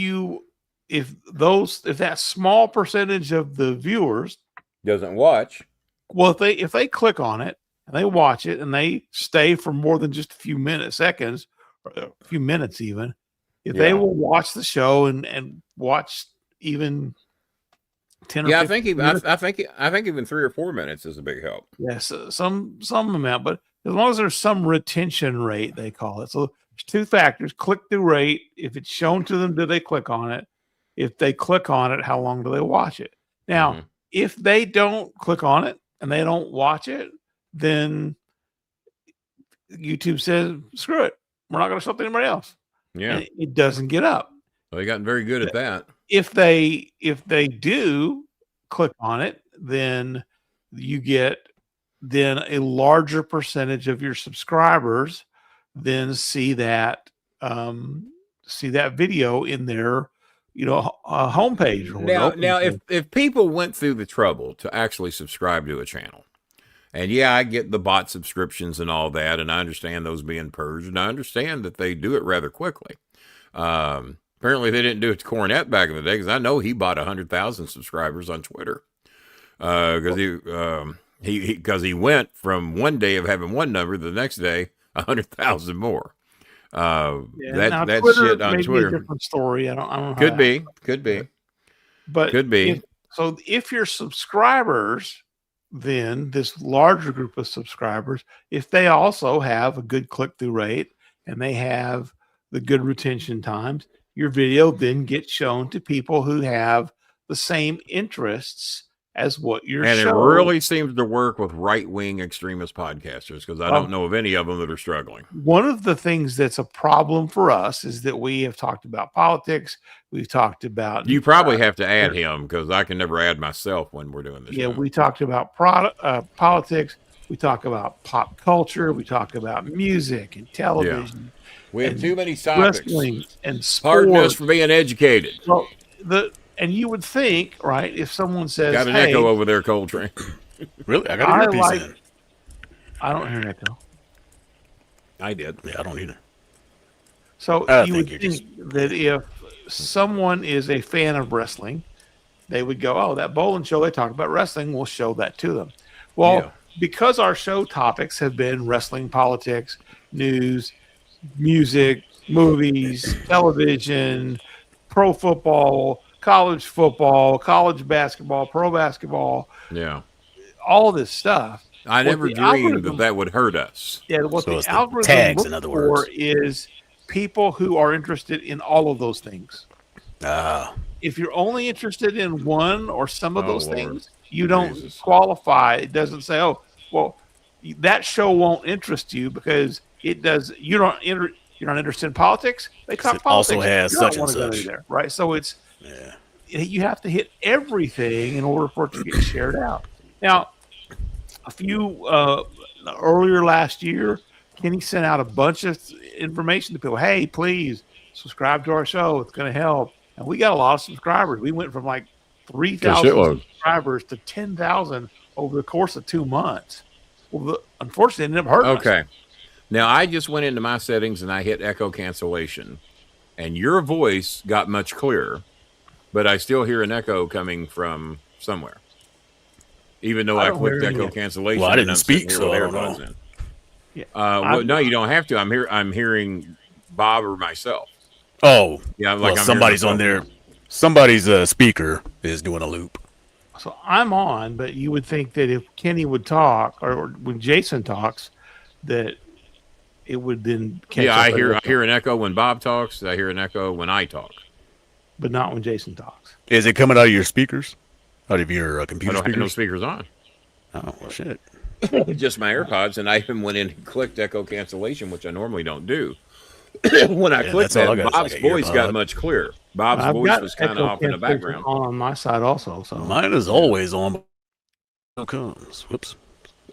that small percentage of the viewers doesn't watch, well, if they click on it and they watch it and they stay for more than just a few seconds, or a few minutes even, if they will watch the show and watch even 10 or 15 minutes, I think even 3 or 4 minutes is a big help. Yes, some amount, but as long as there's some retention rate, they call it. So there's 2 factors: click-through rate. If it's shown to them, do they click on it? If they click on it, how long do they watch it? Now, if they don't click on it and they don't watch it, then YouTube says, screw it. We're not going to show it to anybody else. Yeah. And it doesn't get up. Well, they gotten very good at that. If they do click on it, then you get a larger percentage of your subscribers then see that video in their homepage. Now, if people went through the trouble to actually subscribe to a channel, and yeah, I get the bot subscriptions and all that, and I understand those being purged, and I understand that they do it rather quickly. Apparently, they didn't do it to Cornette back in the day, because I know he bought 100,000 subscribers on Twitter, because he went from one day of having one number to the next day 100,000 more. That Twitter shit on Twitter. Be a different story. I don't know. Could be, but could be. If your subscribers, then this larger group of subscribers, if they also have a good click-through rate and they have the good retention times, your video then gets shown to people who have the same interests as what you're showing. And it really seems to work with right-wing extremist podcasters, because I don't know of any of them that are struggling. One of the things that's a problem for us is that we have talked about politics. We've talked about... You probably have to add him, because I can never add myself when we're doing this. Yeah, we talked about politics. We talk about pop culture. We talk about music and television. Yeah. We have too many topics. Wrestling and sports. Pardon us for being educated. Well, and you would think, right, if someone says, got an echo over there, Coltrane. Really? I got an earpiece in. I don't hear an echo. I did. Yeah, I don't either. So you would think that if someone is a fan of wrestling, they would go, oh, that bowling show, they talk about wrestling, we'll show that to them. Well, because our show topics have been wrestling, politics, news, music, movies, television, pro football, college basketball, pro basketball, all this stuff. I never dreamed that would hurt us. Yeah, what the algorithm tags, in other words, is people who are interested in all of those things. If you're only interested in one or some of those things, you don't qualify. It doesn't say, oh, well, that show won't interest you because it does. You're not interested in politics. They talk politics. Also has such and such. There, right? So it's you have to hit everything in order for it to get shared out. Now, a few earlier last year, Kenny sent out a bunch of information to people. Hey, please subscribe to our show. It's going to help. And we got a lot of subscribers. We went from like 3,000 subscribers to 10,000 over the course of 2 months. Well, unfortunately, it never hurt us. Okay. Now, I just went into my settings and I hit echo cancellation. And your voice got much clearer. But I still hear an echo coming from somewhere. Even though I clicked echo cancellation. Well, I didn't speak, so I don't know. Yeah. Well, no, you don't have to. I'm hearing Bob or myself. Oh, yeah. Like somebody's on there. Somebody's speaker is doing a loop. So I'm on, but you would think that if Kenny would talk, or when Jason talks, that it would then. Yeah, I hear an echo when Bob talks. I hear an echo when I talk, but not when Jason talks. Is it coming out of your speakers? Out of your computer? I don't have no speakers on. Oh well, shit. Just my AirPods, and I even went in and clicked echo cancellation, which I normally don't do. When I clicked that, Bob's voice got much clearer. Bob's voice was kind of off in the background. On my side also. So mine is always on. Comes. Whoops.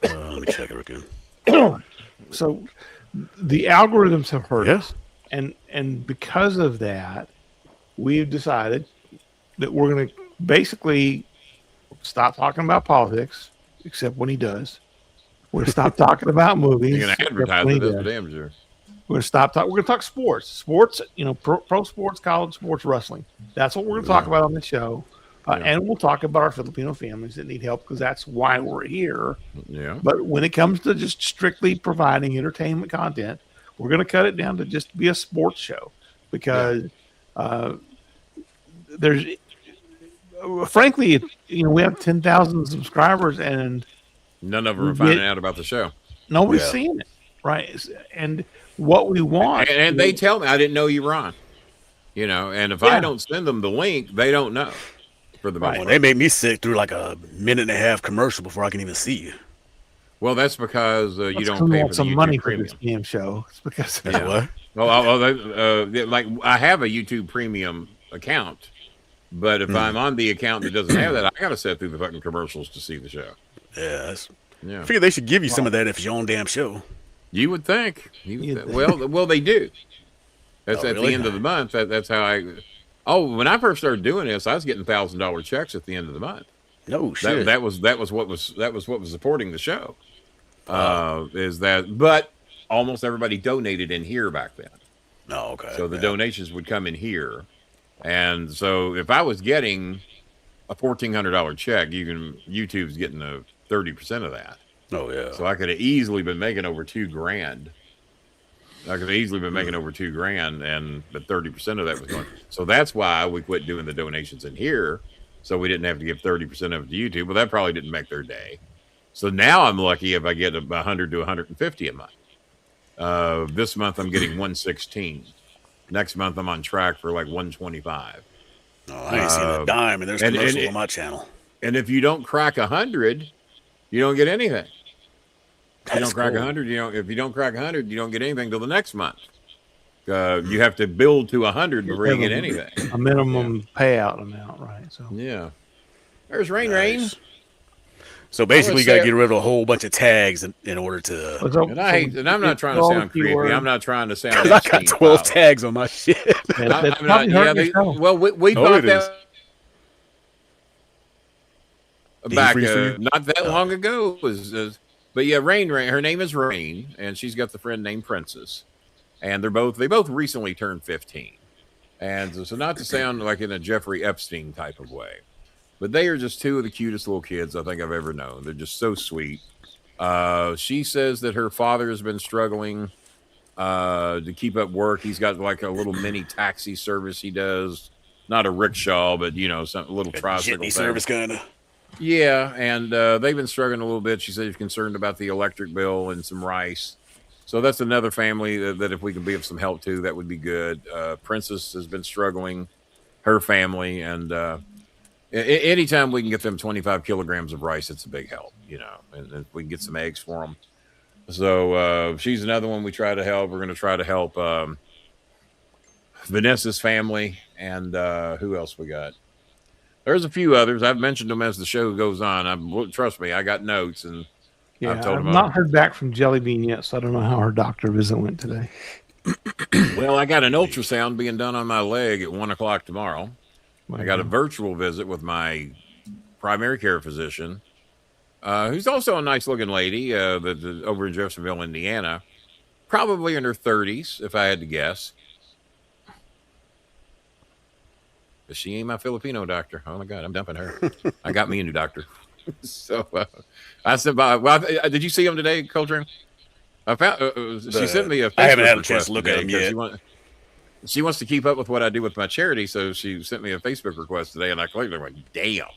Let me check it again. So the algorithms have hurt us, and because of that, we've decided that we're going to basically stop talking about politics, except when he does. We're going to stop talking about movies. You're going to advertise it, that's for damn sure. We're going to stop talking. We're going to talk sports. Sports, pro sports, college sports, wrestling. That's what we're going to talk about on the show. And we'll talk about our Filipino families that need help, because that's why we're here. Yeah. But when it comes to just strictly providing entertainment content, we're going to cut it down to just be a sports show, because there's, frankly, we have 10,000 subscribers and none of them are finding out about the show. Nobody's seeing it, right? And what we want, and they tell me, I didn't know you were on. And if I don't send them the link, they don't know. For the they made me sit through like a minute and a half commercial before I can even see you. Well, that's because you Let's don't pay for want the some YouTube money Premium. for this damn show. It's because Yeah. What? Well, like I have a YouTube Premium account, but if I'm on the account that doesn't have that, I got to set through the fucking commercials to see the show. Yeah. Yeah. I figure they should give you some of that if it's your own damn show. You would think. Well, they do. That's at really? the end of the month. That's how I. Oh, when I first started doing this, I was getting $1,000 checks at the end of the month. No shit. That was what was supporting the show. Is that? But almost everybody donated in here back then. Oh, okay. So the donations would come in here, and so if I was getting a $1,400 check, YouTube's getting 30% of that. Oh yeah. So I could have easily been making over $2,000. I could have easily been making over $2,000, but 30% of that was going. So that's why we quit doing the donations in here, so we didn't have to give 30% of it to YouTube. But that probably didn't make their day. So now I'm lucky if I get 100 to 150 a month. This month I'm getting 116. Next month I'm on track for like 125. Oh, I ain't seen a dime, and there's commercials on my channel. And if you don't crack 100, you don't get anything. If you don't crack 100, if you don't crack 100, you don't get anything till the next month. You have to build to 100 before you get anything. A minimum payout amount, right? So yeah. There's Rain. So basically, you got to get rid of a whole bunch of tags in order to. And I'm not trying to sound creepy. I'm not trying to sound. I got 12 tags on my shit. Well, we thought that back not that long ago but yeah, Rain. Her name is Rain, and she's got the friend named Princess, and they both recently turned 15, and so not to sound like in a Jeffrey Epstein type of way, but they are just two of the cutest little kids I think I've ever known. They're just so sweet. She says that her father has been struggling to keep up work. He's got like a little mini taxi service he does, not a rickshaw, but some little tricycle service kind of. Yeah, and they've been struggling a little bit. She said she's concerned about the electric bill and some rice. So that's another family that if we can be of some help to, that would be good. Princess has been struggling, her family, and anytime we can get them 25 kilograms of rice, it's a big help, and if we can get some eggs for them. So she's another one we try to help. We're going to try to help Vanessa's family, and who else we got? There's a few others. I've mentioned them as the show goes on. Trust me, I got notes, and I've not heard back from Jelly Bean yet, so I don't know how her doctor visit went today. Well, I got an ultrasound being done on my leg at 1:00 tomorrow. I got a virtual visit with my primary care physician, who's also a nice-looking lady over in Jeffersonville, Indiana, probably in her 30s, if I had to guess. But she ain't my Filipino doctor. Oh my God, I'm dumping her. I got me a new doctor. So I said, did you see him today, Coltrane? I found she sent me a Facebook I haven't had a request chance to look at him yet. She wants to keep up with what I do with my charity, so she sent me a Facebook request today, and I clicked. I'm like, damn.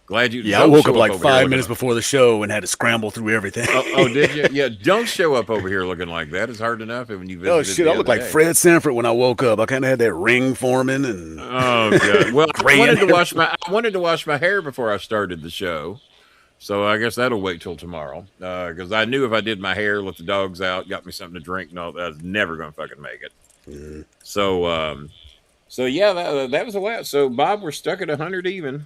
Glad you. Yeah, I woke up like 5 minutes before the show and had to scramble through everything. Oh, did you? Yeah, don't show up over here looking like that. It's hard enough when you visit. Oh shit, I look like Fred Sanford when I woke up. I kind of had that ring forming and. Oh God. Well, I wanted to wash my hair before I started the show, so I guess that'll wait till tomorrow. Because I knew if I did my hair, let the dogs out, got me something to drink, and all that, I was never gonna fucking make it. Mm. So yeah, that was a lot. So Bob, we're stuck at 100 even.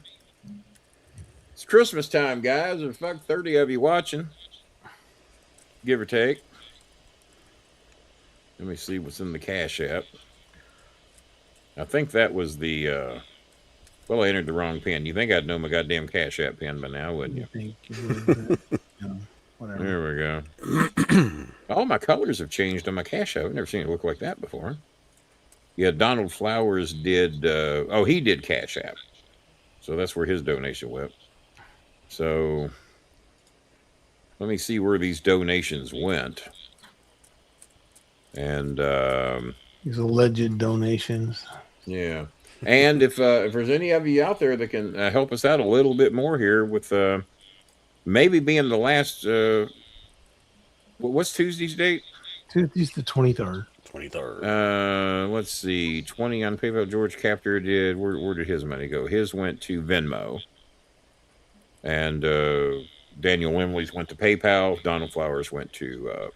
It's Christmas time, guys. There's 30 of you watching, give or take. Let me see what's in the Cash App. I think that was the. Well, I entered the wrong pin. You think I'd know my goddamn Cash App pin by now, wouldn't you? I think you would, whatever. There we go. All my colors have changed on my Cash App. I've never seen it look like that before. Yeah, Donald Flowers did. He did Cash App, so that's where his donation went. So let me see where these donations went. And these alleged donations. Yeah. And if there's any of you out there that can help us out a little bit more here with maybe being the last. What's Tuesday's date? Tuesday's the 23rd. 23rd. Let's see. 20 on PayPal. George Captor did. Where did his money go? His went to Venmo. And Daniel Wimley's went to PayPal. Donald Flowers went to.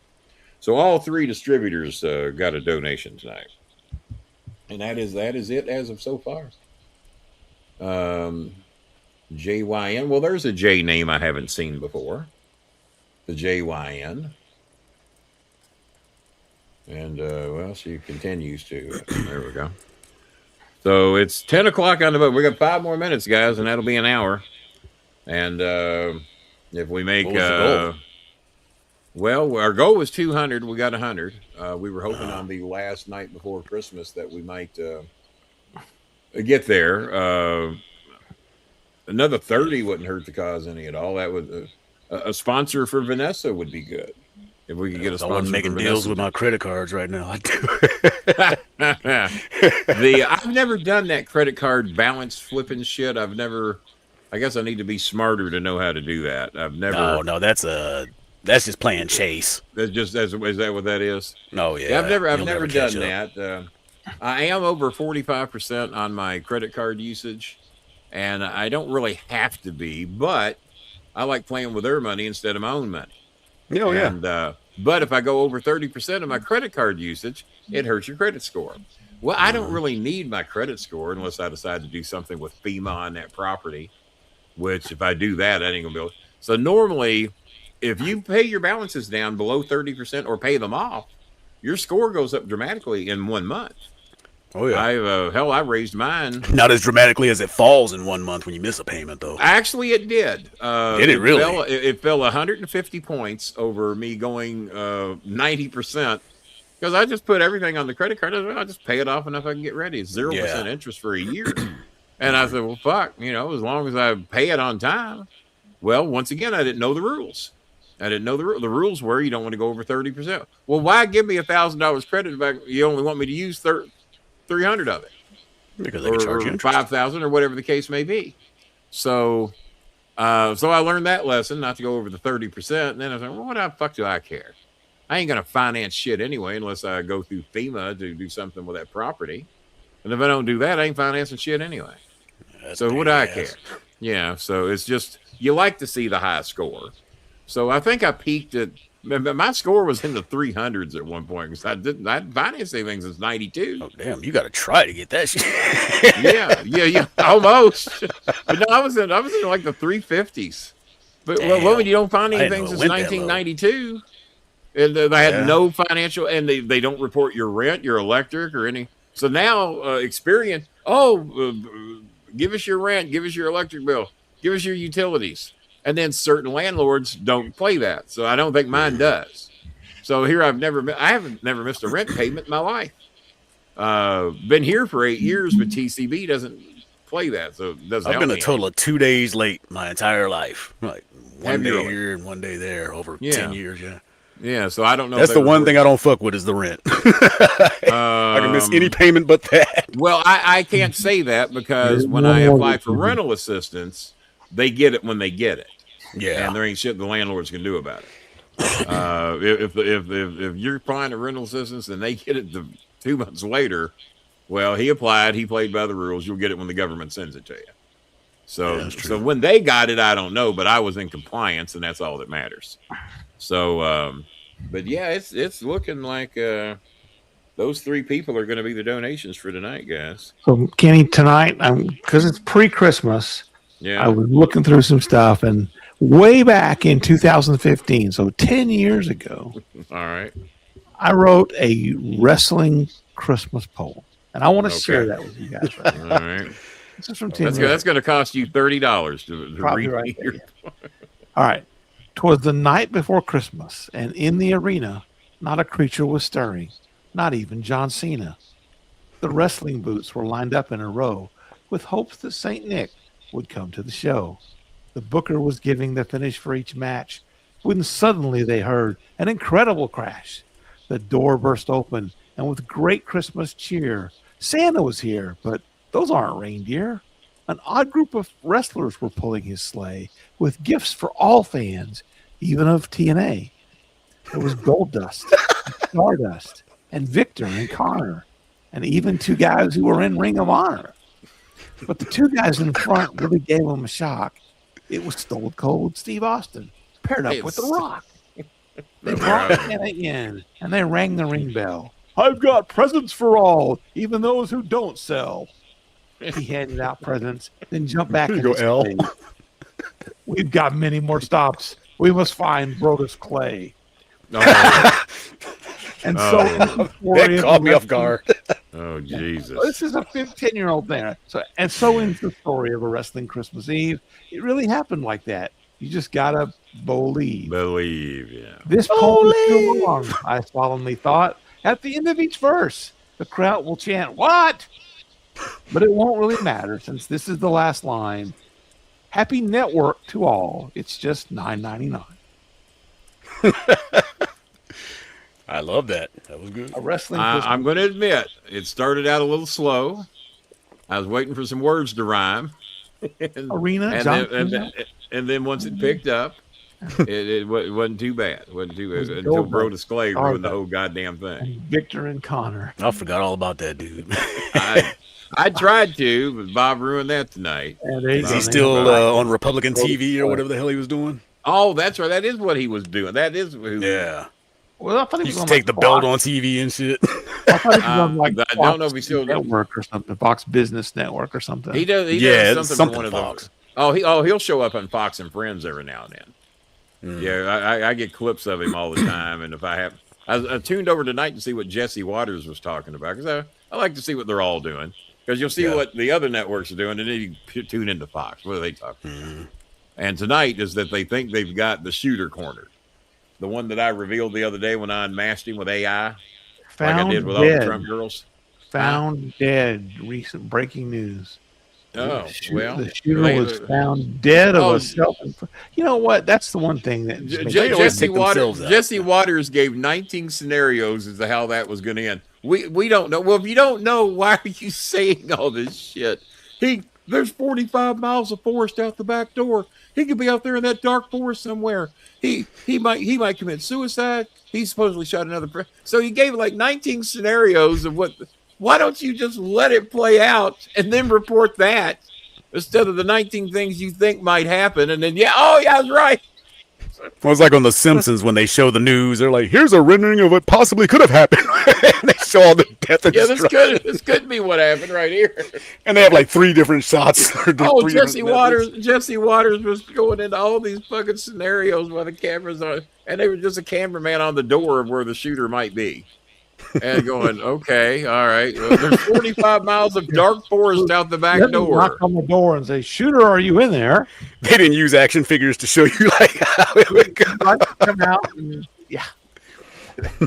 So all three distributors got a donation tonight, and that is it as of so far. JYN. Well, there's a J name I haven't seen before. The JYN. And, well, she continues to. There we go. So it's 10 o'clock on the boat. We got 5 more minutes, guys, and that'll be an hour. And if we make. What was the goal? Well, our goal was 200. We got 100. We were hoping on the last night before Christmas that we might get there. Another 30 wouldn't hurt the cause any at all. That would a sponsor for Vanessa would be good. If we could get a sponsor. I'm making deals with my credit cards right now. I do. I've never done that credit card balance flipping shit. I guess I need to be smarter to know how to do that. I've never. No, that's just playing chase. That's just is that what that is? No, yeah. I've never done that. I am over 45% on my credit card usage, and I don't really have to be, but I like playing with their money instead of my own money. Oh, yeah. And, but if I go over 30% of my credit card usage, it hurts your credit score. Well, I don't really need my credit score unless I decide to do something with FEMA on that property, which if I do that, I ain't gonna be able. So normally, if you pay your balances down below 30% or pay them off, your score goes up dramatically in 1 month. Oh yeah. I raised mine. Not as dramatically as it falls in 1 month when you miss a payment, though. Actually, it did. Did it really? It fell 150 points over me going 90%. Because I just put everything on the credit card. I just pay it off enough I can get ready. It's 0% interest for a year. And I said, well, fuck, as long as I pay it on time. Well, once again, I didn't know the rules. I didn't know the rules were you don't want to go over 30%. Well, why give me $1,000 credit back? You only want me to use 300 of it, because they can charge you interest. 5,000 or whatever the case may be. So I learned that lesson, not to go over the 30%. And then I was like, well, what the fuck do I care? I ain't gonna finance shit anyway unless I go through FEMA to do something with that property. And if I don't do that, I ain't financing shit anyway. So what do I care? Yeah. So it's just you like to see the high score. So I think I peaked at. My score was in the 300s at one point because I hadn't financed anything since 92. Oh, damn, you got to try to get that shit. yeah, almost. But no, I was in like the 350s. But when you don't find anything since 1992, and they had no financial, and they don't report your rent, your electric, or any. So now Experian, give us your rent, give us your electric bill, give us your utilities. And then certain landlords don't play that. So I don't think mine does. So here I haven't never missed a rent payment in my life. Been here for 8 years, but TCB doesn't play that. So it doesn't help me. I've been a total of 2 days late my entire life. Like one day here and 1 day there over 10 years. Yeah. Yeah. So I don't know. That's the one thing I don't fuck with is the rent. I can miss any payment but that. Well, I can't say that because when I apply for rental assistance, they get it when they get it. Yeah, and there ain't shit the landlords can do about it. If you're applying to rental assistance and they get it 2 months later, well, he applied, he played by the rules. You'll get it when the government sends it to you. So when they got it, I don't know, but I was in compliance, and that's all that matters. So, but yeah, it's looking like those 3 people are going to be the donations for tonight, guys. So, Kenny, tonight, because it's pre-Christmas. Yeah, I was looking through some stuff, and way back in 2015, so 10 years ago, all right, I wrote a wrestling Christmas poem, and I want to share that with you guys. Right now. All right, this is from 10 years ago. That's going to cost you $30 to read right there, yeah. All right. 'Twas the night before Christmas, and in the arena, not a creature was stirring, not even John Cena. The wrestling boots were lined up in a row, with hopes that St. Nick would come to the show. The booker was giving the finish for each match when suddenly they heard an incredible crash. The door burst open, and with great Christmas cheer, Santa was here, but those aren't reindeer. An odd group of wrestlers were pulling his sleigh with gifts for all fans, even of TNA. There was Goldust, Stardust, and Victor and Connor, and even 2 guys who were in Ring of Honor. But the 2 guys in front really gave them a shock. It was Stone Cold Steve Austin paired up with The Rock. They The brought Rock. Santa in, and they rang the ring bell. I've got presents for all, even those who don't sell. He handed out presents, then jumped back Here in you his go, Al. sleigh. We've got many more stops. We must find Brodus Clay. Oh, And Oh. so the story That of caught the me off wrestling- guard. oh Jesus. This is a 10-year-old thing. So ends the story of a wrestling Christmas Eve. It really happened like that. You just gotta believe. Believe, yeah. This poem is too long, I solemnly thought. At the end of each verse, the crowd will chant, "What?" But it won't really matter since this is the last line. Happy network to all. It's just $9.99. I love that. That was good. A wrestling I'm going to admit, it started out a little slow. I was waiting for some words to rhyme. and, arena. and, John then, and, Cena. then, and then once it picked up, it wasn't too bad. It wasn't too was bad until Goldberg. Brodus Clay Oh, ruined the that- whole goddamn thing. And Victor and Connor. I forgot all about that dude. I tried to, but Bob ruined that tonight. And they, Is he they- still on Republican TV or whatever the hell he was doing? Oh, that's right. That is what he was doing. That is who. Yeah. Well, I thought He he was used to on, take like, the belt Fox. on TV and shit. I thought he was on like I Fox don't know if he still does. Network or something, Fox Business Network or something. He does. He Yeah, does it's something, something for one of Fox. those. He'll show up on Fox and Friends every now and then. Yeah, I get clips of him all the time, and if I tuned over tonight to see what Jesse Waters was talking about because I like to see what they're all doing because you'll see what the other networks are doing, and then you tune into Fox. What are they talking about? And tonight is that they think they've got the shooter cornered, the one that I revealed the other day when I unmasked him with AI, Found like I did with dead. all the Trump girls. Found dead. Recent breaking news. Oh, The shooter they- was found dead of Oh, a self. You know what? That's the one thing that just makes They always Jesse take themselves Waters. out. Jesse Waters gave 19 scenarios as to how that was going to end. We don't know. Well, if you don't know, why are you saying all this shit? There's 45 miles of forest out the back door. He could be out there in that dark forest somewhere. He might commit suicide. He supposedly shot another. So he gave like 19 scenarios of what. Why don't you just let it play out and then report that instead of the 19 things you think might happen and then I was right. Well, it's like on The Simpsons when they show the news. They're like, "Here's a rendering of what possibly could have happened." And they show all the death and Yeah, destruction. this could be what happened right here. And they have like 3 different shots. or Oh, three Jesse different Waters. methods. Jesse Waters was going into all these fucking scenarios while the cameras on, and they were just a cameraman on the door of where the shooter might be, and going, "Okay, all right. Well, there's 45 miles of dark forest out the back Let me door." knock on the door and say, "Shooter, are you in there?" They didn't use action figures to show you like how it would go. I come out. And, yeah.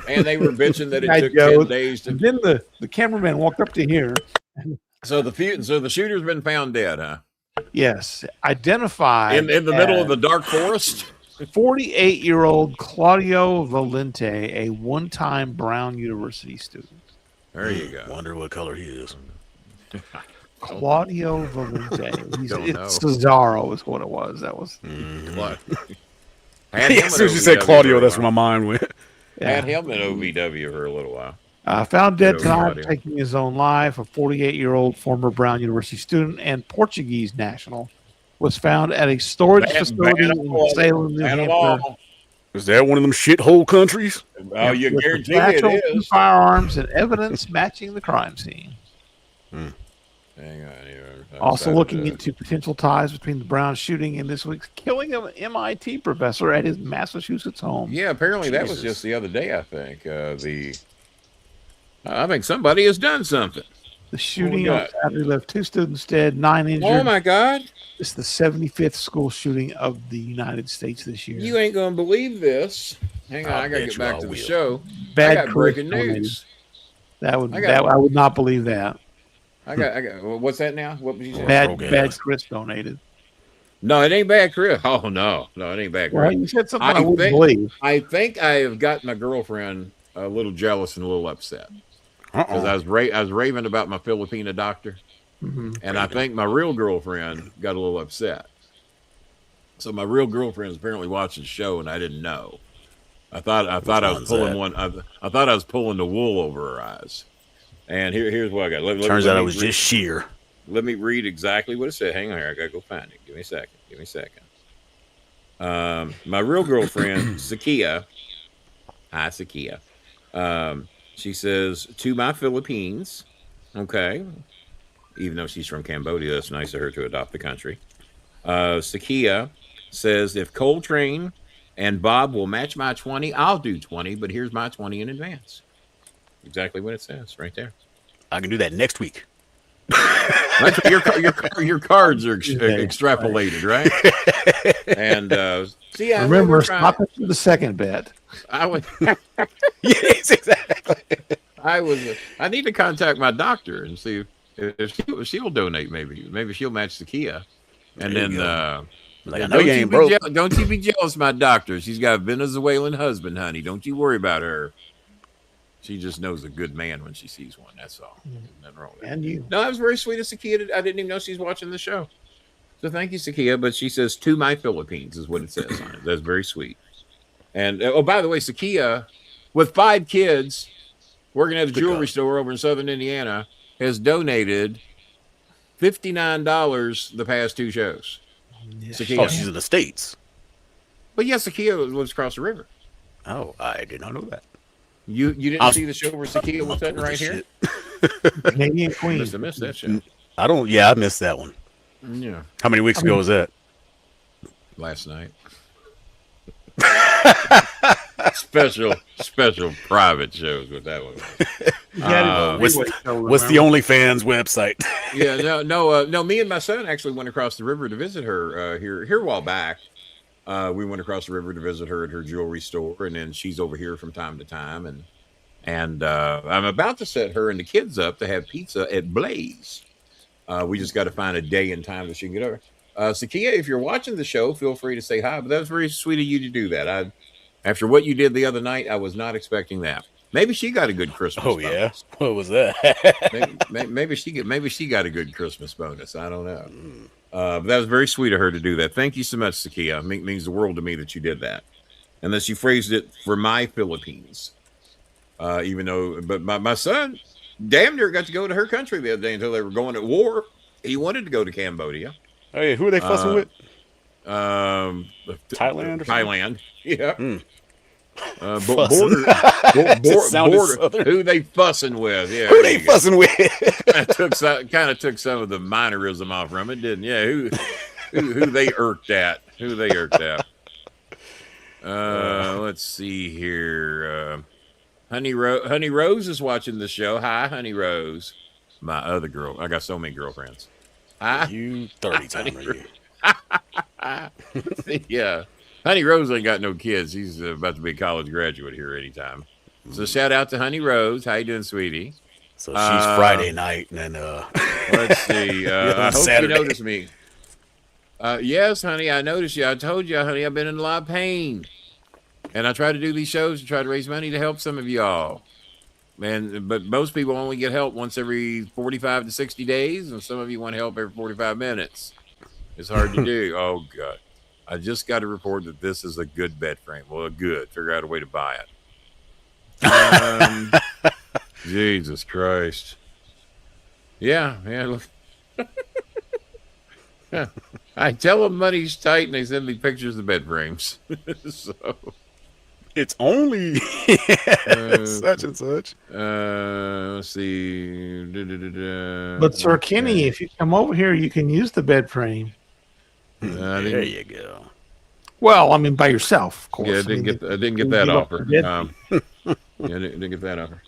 And they were bitching that it I took go- 10 days And to. then the cameraman walked up to here. So the shooter's been found dead, huh? Yes, identified In the middle of as the dark forest. 48-year-old Claudio Valente, a one-time Brown University student. There you go. Wonder what color he is. Claudio Valente. Don't know. It's Cesaro is what it was. That was What? Had him As soon as you at said OVW Claudio, for a that's where while. my mind went. Had him at OVW for a little while. found dead Yeah, tonight, Claudio. taking his own life. A 48-year-old former Brown University student and Portuguese national was found at a storage facility in Salem, New Hampshire. Is that one of them shithole countries? Oh, you with a guarantee satchel, it 2 is. firearms and evidence matching the crime scene. Hang on here. Also looking into potential ties between the Brown shooting and this week's killing of an MIT professor at his Massachusetts home. Yeah, apparently that was Jesus. just the other day. I think I think somebody has done something. The shooting What we on got? Saturday left 2 students dead, 9 injured. Oh my God! It's the 75th school shooting of the United States this year. You ain't gonna believe this. Hang on, I'll I gotta bet get you back I to the will. show. Bad I got breaking Chris news. I got- would not believe that. I got. Well, what's that now? What was you saying? Bad Chris donated. No, it ain't bad, Chris. Oh no, it ain't bad, Well, Chris. you said something I I, wouldn't think- believe. I think I have got my girlfriend a little jealous and a little upset because I was raving about my Filipina doctor. Mhm. And I think my real girlfriend got a little upset. So my real girlfriend is apparently watching the show, and I didn't know. I thought I was one's pulling that? one. I thought I was pulling the wool over her eyes. And here's what I got. Turns let out me it was read- just sheer. Let me read exactly what it said. Hang on here. I gotta go find it. Give me a second. My real girlfriend, Sakia. Hi, Sakia. She says, to my Philippines. Okay. Even though she's from Cambodia, it's nice of her to adopt the country. Sakia says, if Coltrane and Bob will match my 20, I'll do 20, but here's my 20 in advance. Exactly what it says right there. I can do that next week. Your cards are extrapolated, right? And see, remember, stop it to the second bet. I would. Yes, exactly. I need to contact my doctor and see if she'll donate. Maybe she'll match the Kia, and There then you go. Like, I know don't you ain't broke. Don't you be jealous, my doctor. She's got a Venezuelan husband, honey. Don't you worry about her. She just knows a good man when she sees one. That's all. Nothing wrong with that. And you. No, that was very sweet of Sakia. I didn't even know she's watching the show. So thank you, Sakia. But she says, to my Philippines is what it says on it. That's very sweet. And, oh, by the way, Sakia, with 5 kids, working at a jewelry store over in Southern Indiana, has donated $59 the past 2 shows. Sakia. Oh, she's in the States. But yes, Sakia lives across the river. Oh, I did not know that. You didn't see the show where Sakia was sitting right here? Canadian Queen. Must have missed that show. I missed that one. Yeah. How many weeks ago was that? Last night. special private shows with that one. What's the OnlyFans website? Yeah, no. Me and my son actually went across the river to visit her here a while back. We went across the river to visit her at her jewelry store, and then she's over here from time to time. And I'm about to set her and the kids up to have pizza at Blaze. We just got to find a day and time that she can get over. Sakia, if you're watching the show, feel free to say hi. But that was very sweet of you to do that. After what you did the other night, I was not expecting that. Maybe she got a good Christmas bonus. Yeah, what was that? maybe she got a good Christmas bonus. I don't know. But that was very sweet of her to do that. Thank you so much, Sakia. It means the world to me that you did that, and that she phrased it for my Philippines. Even though, but my son damn near got to go to her country the other day until they were going at war. He wanted to go to Cambodia. Oh yeah, who are they fussing with? Thailand. Thailand. Yeah. Border. Who they fussing with? Yeah. Who they fussing with? Kind of took some of the minorism off from it, didn't? Yeah. Who they irked at? Who they irked at? Let's see here. Honey Rose is watching the show. Hi, Honey Rose. My other girl. I got so many girlfriends. Hi. You 30 times. Yeah. Honey Rose ain't got no kids. She's about to be a college graduate here anytime. So shout out to Honey Rose. How you doing, sweetie? So she's Friday night, and then let's see. I hope Saturday. you noticed me. Yes, honey, I noticed you. I told you, honey, I've been in a lot of pain. And I try to do these shows to try to raise money to help some of y'all. But most people only get help once every 45 to 60 days, and some of you want help every 45 minutes. It's hard to do. Oh, God. I just got to report that this is a good bed frame. Well, good. Figure out a way to buy it. Jesus Christ. Yeah. Look. I tell them money's tight, and they send me pictures of bed frames. So it's only such and such. Let's see. But Sir Kenny, if you come over here, you can use the bed frame. There you go. Well, I mean, by yourself, of course. Yeah, I didn't get that offer. Didn't get that offer.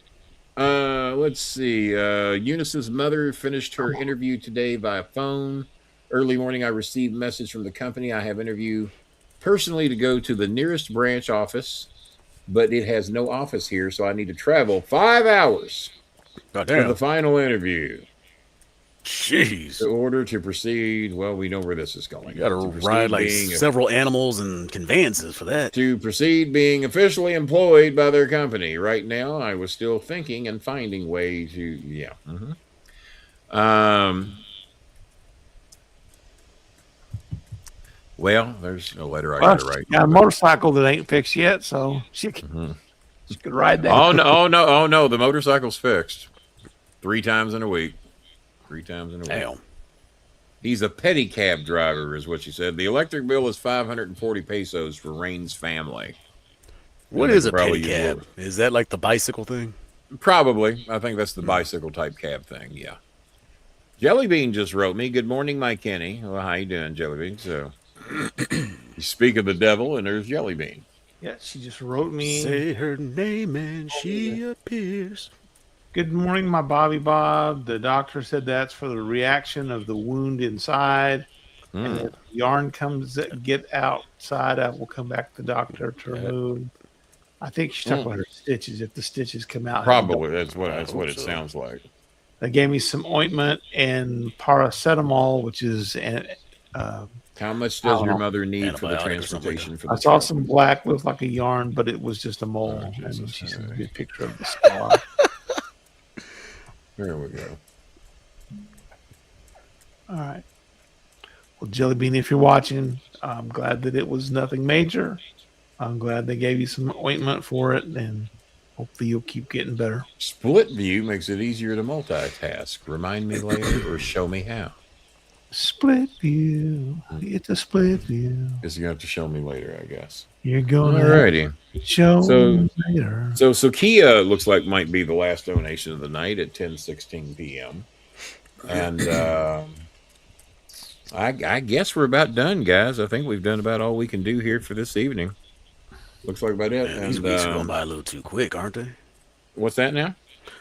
Let's see. Eunice's mother finished her interview today via phone. Early morning, I received a message from the company. I have interview personally to go to the nearest branch office, but it has no office here, so I need to travel 5 hours for the final interview. Jeez. In order to proceed, well, we know where this is going. You got to ride like several animals and conveyances for that. To proceed being officially employed by their company. Right now, I was still thinking and finding way to, yeah. Well, there's a letter I got to write. Got a motorcycle that ain't fixed yet, so she could ride that. Oh no! The motorcycle's fixed 3 times in a week. 3 times in a week. Damn. He's a pedicab driver, is what she said. The electric bill is 540 pesos for Rain's family. What And is they a probably pedicab? use Is that like the bicycle thing? Probably. I think that's the bicycle type cab thing. Yeah. Jellybean just wrote me, "Good morning, my Kenny." Well, how you doing, Jellybean? So, you speak of the devil, and there's Jellybean. Yeah, she just wrote me. Say her name and she appears. Good morning, my Bobby Bob. The doctor said that's for the reaction of the wound inside. And if yarn comes, get outside, I will come back to the doctor to remove. I think she's talking about her stitches. If the stitches come out, Probably that's what it sounds like. They gave me some ointment and paracetamol, which is How much does your know. mother need for the Antibiotic or transportation? For I the saw some black, looked like a yarn, but it was just a mole. Oh, Jesus. And she sent me a picture of the scar. There we go. All right. Well, Jellybean, if you're watching, I'm glad that it was nothing major. I'm glad they gave you some ointment for it, and hopefully you'll keep getting better. Split view makes it easier to multitask. Remind me later or show me how. Split view. It's a split view. Is you have to show me later, I guess. You're going Alrighty. to show So- me later. So Kia looks like might be the last donation of the night at 10:16 p.m. And I guess we're about done, guys. I think we've done about all we can do here for this evening. Looks like about it. Man, these And weeks are going by a little too quick, aren't they? what's that now?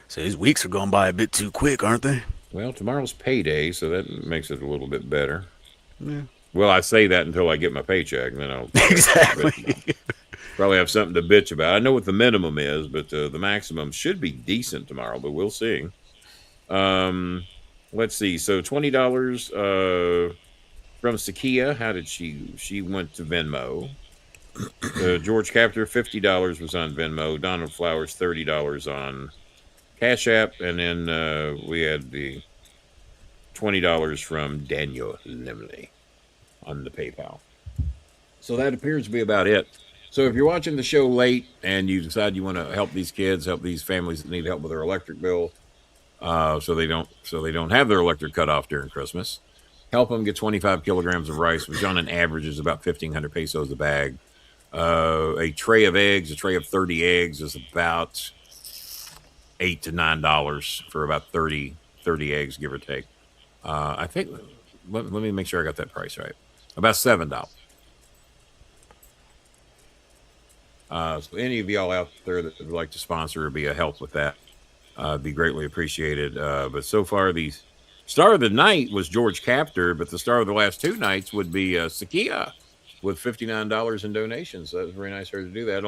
So these weeks are going by a bit too quick, aren't they? Well, tomorrow's payday, so that makes it a little bit better. Yeah. Well, I say that until I get my paycheck, and then I'll Exactly. probably have something to bitch about. I know what the minimum is, but the maximum should be decent tomorrow, but we'll see. Let's see. So $20 from Sakia. How did she went to Venmo. George Captor, $50 was on Venmo. Donald Flowers, $30 on Cash App. And then we had the $20 from Daniel Limley on the PayPal. So that appears to be about it. So if you're watching the show late and you decide you want to help these kids, help these families that need help with their electric bill, so they don't have their electric cut off during Christmas, help them get 25 kilograms of rice, which on an average is about 1,500 pesos a bag. A tray of eggs, a tray of 30 eggs is about $8 to $9 for about 30 eggs, give or take. I think, let me make sure I got that price right. About $7. So any of y'all out there that would like to sponsor or be a help with that, be greatly appreciated. But so far, the star of the night was George Captor, but the star of the last two nights would be Sakia with $59 in donations. So that was very nice of her to do that.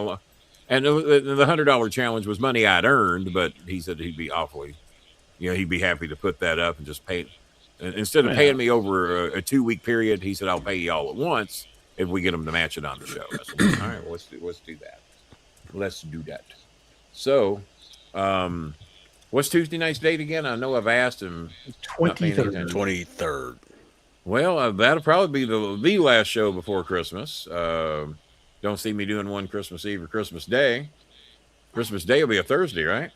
And the $100 challenge was money I'd earned, but he said he'd be awfully, he'd be happy to put that up and just pay. Instead of paying me over a 2-week period, he said, I'll pay you all at once if we get them to match it on the show. I said, all right, well, let's do that. Let's do that. So, what's Tuesday night's date again? I know I've asked him. 23rd. 23rd. Well, that'll probably be the last show before Christmas. Don't see me doing one Christmas Eve or Christmas Day. Christmas Day will be a Thursday, right?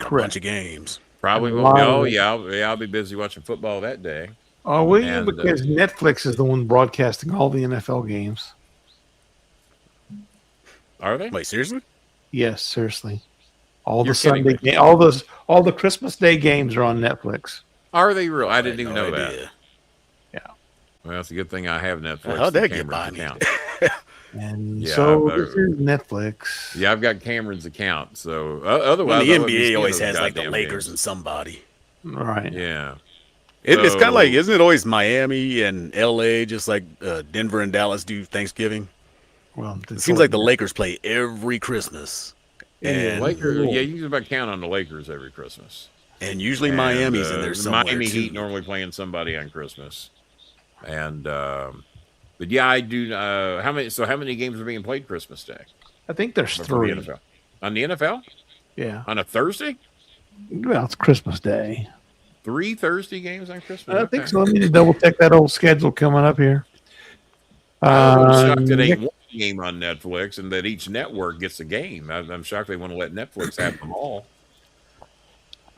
A bunch of games. Probably won't be. Oh, yeah, I'll be busy watching football that day. Oh, will you? And, Because Netflix is the one broadcasting all the NFL games. Are they? Wait, seriously? Yes, seriously. All You're the kidding Sunday, me. all the Christmas Day games are on Netflix. Are they real? I didn't had even no know that. idea. Well, it's a good thing I have Netflix. How'd that and get by Cameron's me? account. And Yeah, so I better- this is Netflix. Yeah, I've got Cameron's account. So otherwise, Well, I the wouldn't be NBA seeing always those has like the goddamn Lakers games. and somebody. Right. Yeah. It's kind So- of like, isn't it always Miami and LA, just like Denver and Dallas do Thanksgiving? Well, It seems like the Lakers play every Christmas. And, Lakers. Yeah, you can about count on the Lakers every Christmas. and usually And, Miami's in there the somewhere. Miami too. Heat normally playing somebody on Christmas. And but yeah, I do. How many games are being played Christmas Day? I think there's For the 3. NFL? On the NFL Yeah. on a Thursday? Well, it's Christmas Day. 3 Thursday games on Christmas. I think Okay. so. Let me double check that old schedule coming up here. I'm shocked it ain't Nick- one game on Netflix and that each network gets a game. I'm shocked they want to let Netflix have them all.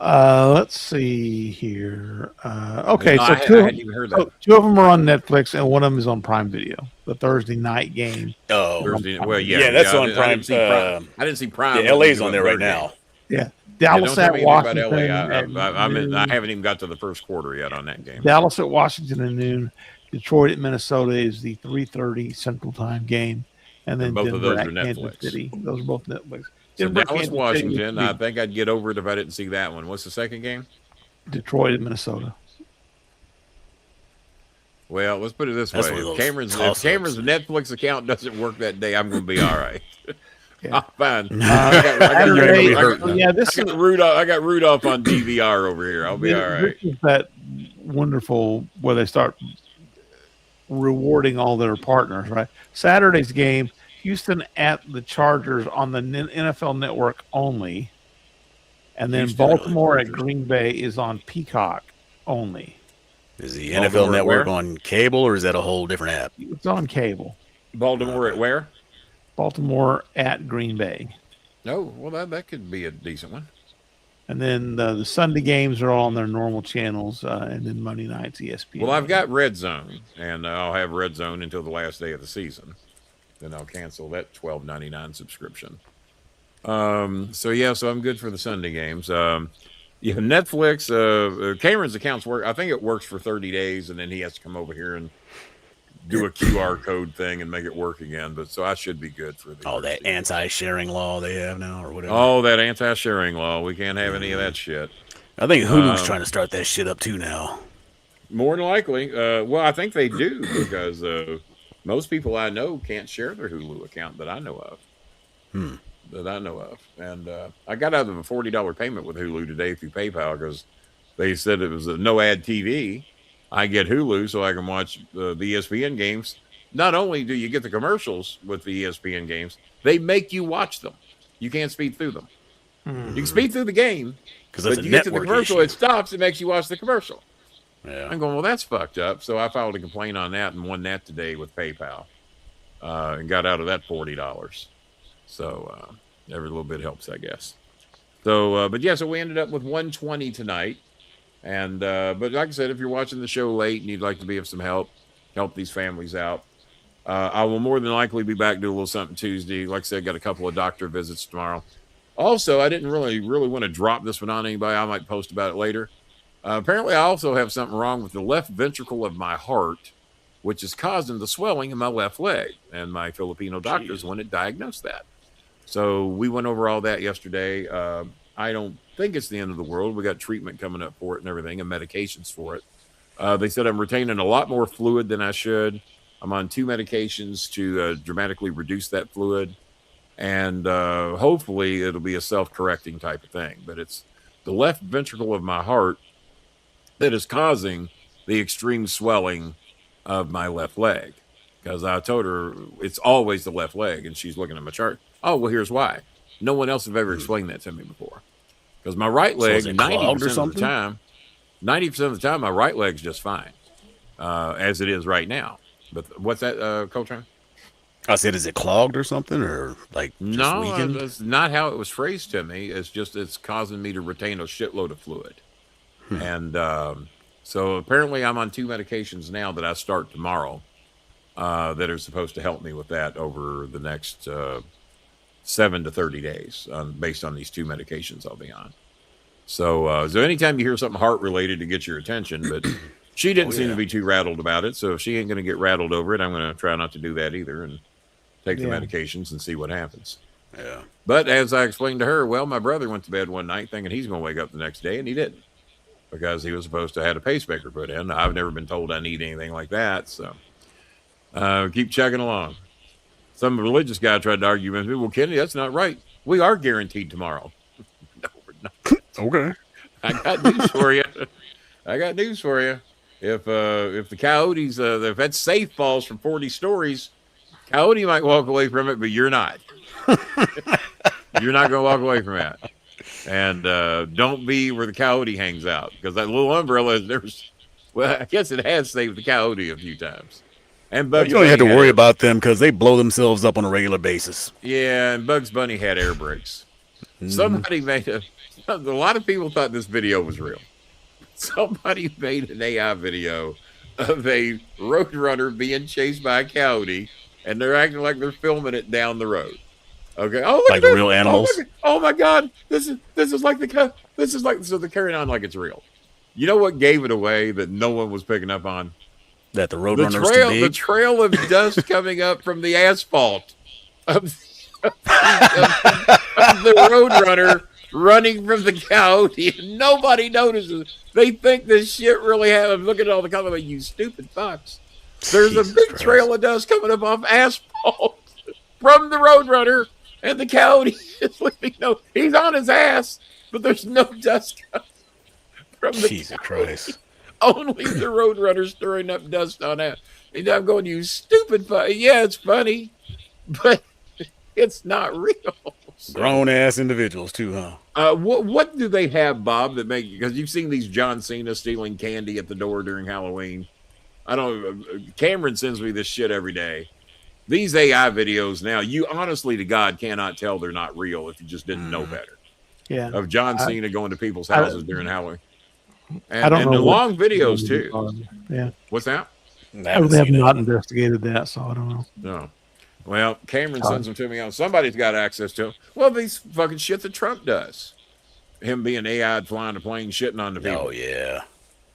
Let's see here. Okay, No, so I hadn't even heard that. two of them are on Netflix, and one of them is on Prime Video. The Thursday night game. Oh, Thursday, on well, Prime yeah, that's I on didn't- Prime. I didn't see Prime. I didn't see Prime. Yeah, let me LA's do on it there right Bird Game. now. Yeah, Yeah, Dallas don't tell at me anything about Washington. LA. at I noon. haven't even got to the first quarter yet on that game. Dallas at Washington at noon. Detroit at Minnesota is the 3:30 Central Time game, and then And both of Denver those at are Kansas Netflix. City. Those are both Netflix. So Denver, Dallas, Kansas City, Washington. I think I'd get over it if I didn't see that one. What's the second game? Detroit at Minnesota. Well, let's put it this That's way: one of if those Cameron's toss-ups. Netflix account doesn't work that day, I'm going to be all right. Yeah. I'm fine. Saturday, I this is got Rudolph on DVR over here. I'll be all right. This is that wonderful where they start rewarding all their partners, right? Saturday's game, Houston at the Chargers on the NFL Network only, and then Houston Baltimore at at Green Bay is on Peacock only. Is the Baltimore NFL Network where? on cable, or is that a whole different app? It's on cable. Baltimore at where? Baltimore at Green Bay. Oh, well, that could be a decent one. And then the Sunday games are all on their normal channels, and then Monday nights ESPN. Well, I've got Red Zone, and I'll have Red Zone until the last day of the season. Then I'll cancel that $12.99 subscription. So I'm good for the Sunday games. Yeah, Netflix. Cameron's accounts work. I think it works for 30 days, and then he has to come over here and do a QR code thing and make it work again. But so I should be good for the. Oh, that anti-sharing law they have now, or whatever. Oh, that anti-sharing law. We can't have any of that shit. I think Hulu's trying to start that shit up too now. More than likely. Well, I think they do because most people I know can't share their Hulu account that I know of. And I got out of a $40 payment with Hulu today through PayPal because they said it was a no ad TV. I get Hulu so I can watch the ESPN games. Not only do you get the commercials with the ESPN games, they make you watch them. You can't speed through them. You can speed through the game, but you get to the commercial, it stops, it makes you watch the commercial. Yeah. I'm going, well, that's fucked up. So I filed a complaint on that and won that today with PayPal and got out of that $40. So every little bit helps, I guess. So, so we ended up with 120 tonight. And, but like I said, if you're watching the show late and you'd like to be of some help these families out, I will more than likely be back to do a little something Tuesday. Like I said, got a couple of doctor visits tomorrow. Also, I didn't really want to drop this one on anybody. I might post about it later. Apparently, I also have something wrong with the left ventricle of my heart, which is causing the swelling in my left leg. And my Filipino doctors wanted to diagnose that. So we went over all that yesterday. I don't think it's the end of the world. We got treatment coming up for it and everything and medications for it. They said I'm retaining a lot more fluid than I should. I'm on 2 medications to dramatically reduce that fluid. And hopefully it'll be a self-correcting type of thing. But it's the left ventricle of my heart that is causing the extreme swelling of my left leg. Because I told her it's always the left leg. And she's looking at my chart. Oh, well, here's why. No one else have ever explained that to me before. Because my right leg, 90% of the time, my right leg's just fine, as it is right now. But what's that, Coltrane? I said, is it clogged or something, or like No, weakened? that's not how it was phrased to me. It's just it's causing me to retain a shitload of fluid. And so apparently I'm on 2 medications now that I start tomorrow that are supposed to help me with that over the next 7 to 30 days based on these 2 medications I'll be on. So anytime you hear something heart related to get your attention, but she didn't seem to be too rattled about it. So if she ain't going to get rattled over it, I'm going to try not to do that either and take the medications and see what happens. Yeah. But as I explained to her, well, my brother went to bed one night thinking he's going to wake up the next day, and he didn't because he was supposed to have a pacemaker put in. I've never been told I need anything like that. So keep chugging along. Some religious guy tried to argue with me. Well, Kennedy, that's not right. We are guaranteed tomorrow. No, we're not. Okay. I got news for you. If the Coyotes, if that safe falls from 40 stories, Coyote might walk away from it, but you're not. You're not going to walk away from that. And don't be where the Coyote hangs out because that little umbrella, I guess it has saved the Coyote a few times. And Bugs You don't have to Bunny worry about them because they blow themselves up on a regular basis. Yeah, and Bugs Bunny had air brakes. a lot of people thought this video was real. Somebody made an AI video of a roadrunner being chased by a coyote, and they're acting like they're filming it down the road. Okay. Oh, look Like at this. real animals. Oh my God. This is like so they're carrying on like it's real. You know what gave it away that no one was picking up on? That the Roadrunner's too big. The trail of dust coming up from the asphalt of the Roadrunner running from the coyote, and nobody notices. They think this shit really happened. Look at all the comments, like, you stupid fucks. There's a big trail of dust coming up off asphalt from the Roadrunner, and the coyote is leaving. No, he's on his ass, but there's no dust coming from the Jesus coyote. Christ. Only the Roadrunner stirring up dust on that. And I'm going, you stupid fuck. Yeah, it's funny, but it's not real. Grown ass individuals too, huh? What do they have, Bob, that make, because you've seen these John Cena stealing candy at the door during Halloween. I don't. Cameron sends me this shit every day. These AI videos now, you honestly to God cannot tell they're not real if you just didn't know better. Yeah. Of John Cena going to people's houses during Halloween. And, I don't know the long videos too. Yeah. What's that? I really have not investigated that, so I don't know. No. Well, Cameron sends them to me. Somebody's got access to them. Well, these fucking shit that Trump does. Him being AI, flying a plane, shitting on the people. Oh, yeah.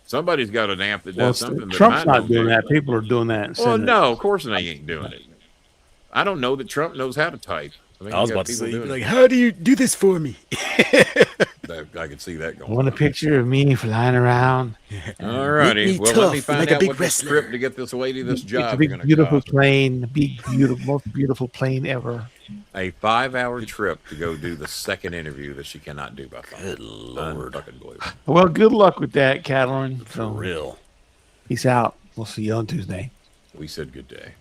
Somebody's got an app that does something. Trump's not doing that. People are doing that. Well, no, of course they ain't doing it. I don't know that Trump knows how to type. I was about to say, like, how do you do this for me? I could see that going. Want a picture of me flying around? All righty. Well, let me find out what the script to get this lady this job. It's a big, beautiful plane. The big, beautiful, most beautiful plane ever. A 5-hour trip to go do the second interview that she cannot do by phone. Good Lord. Well, good luck with that, Catalin. For real. Peace out. We'll see you on Tuesday. We said good day.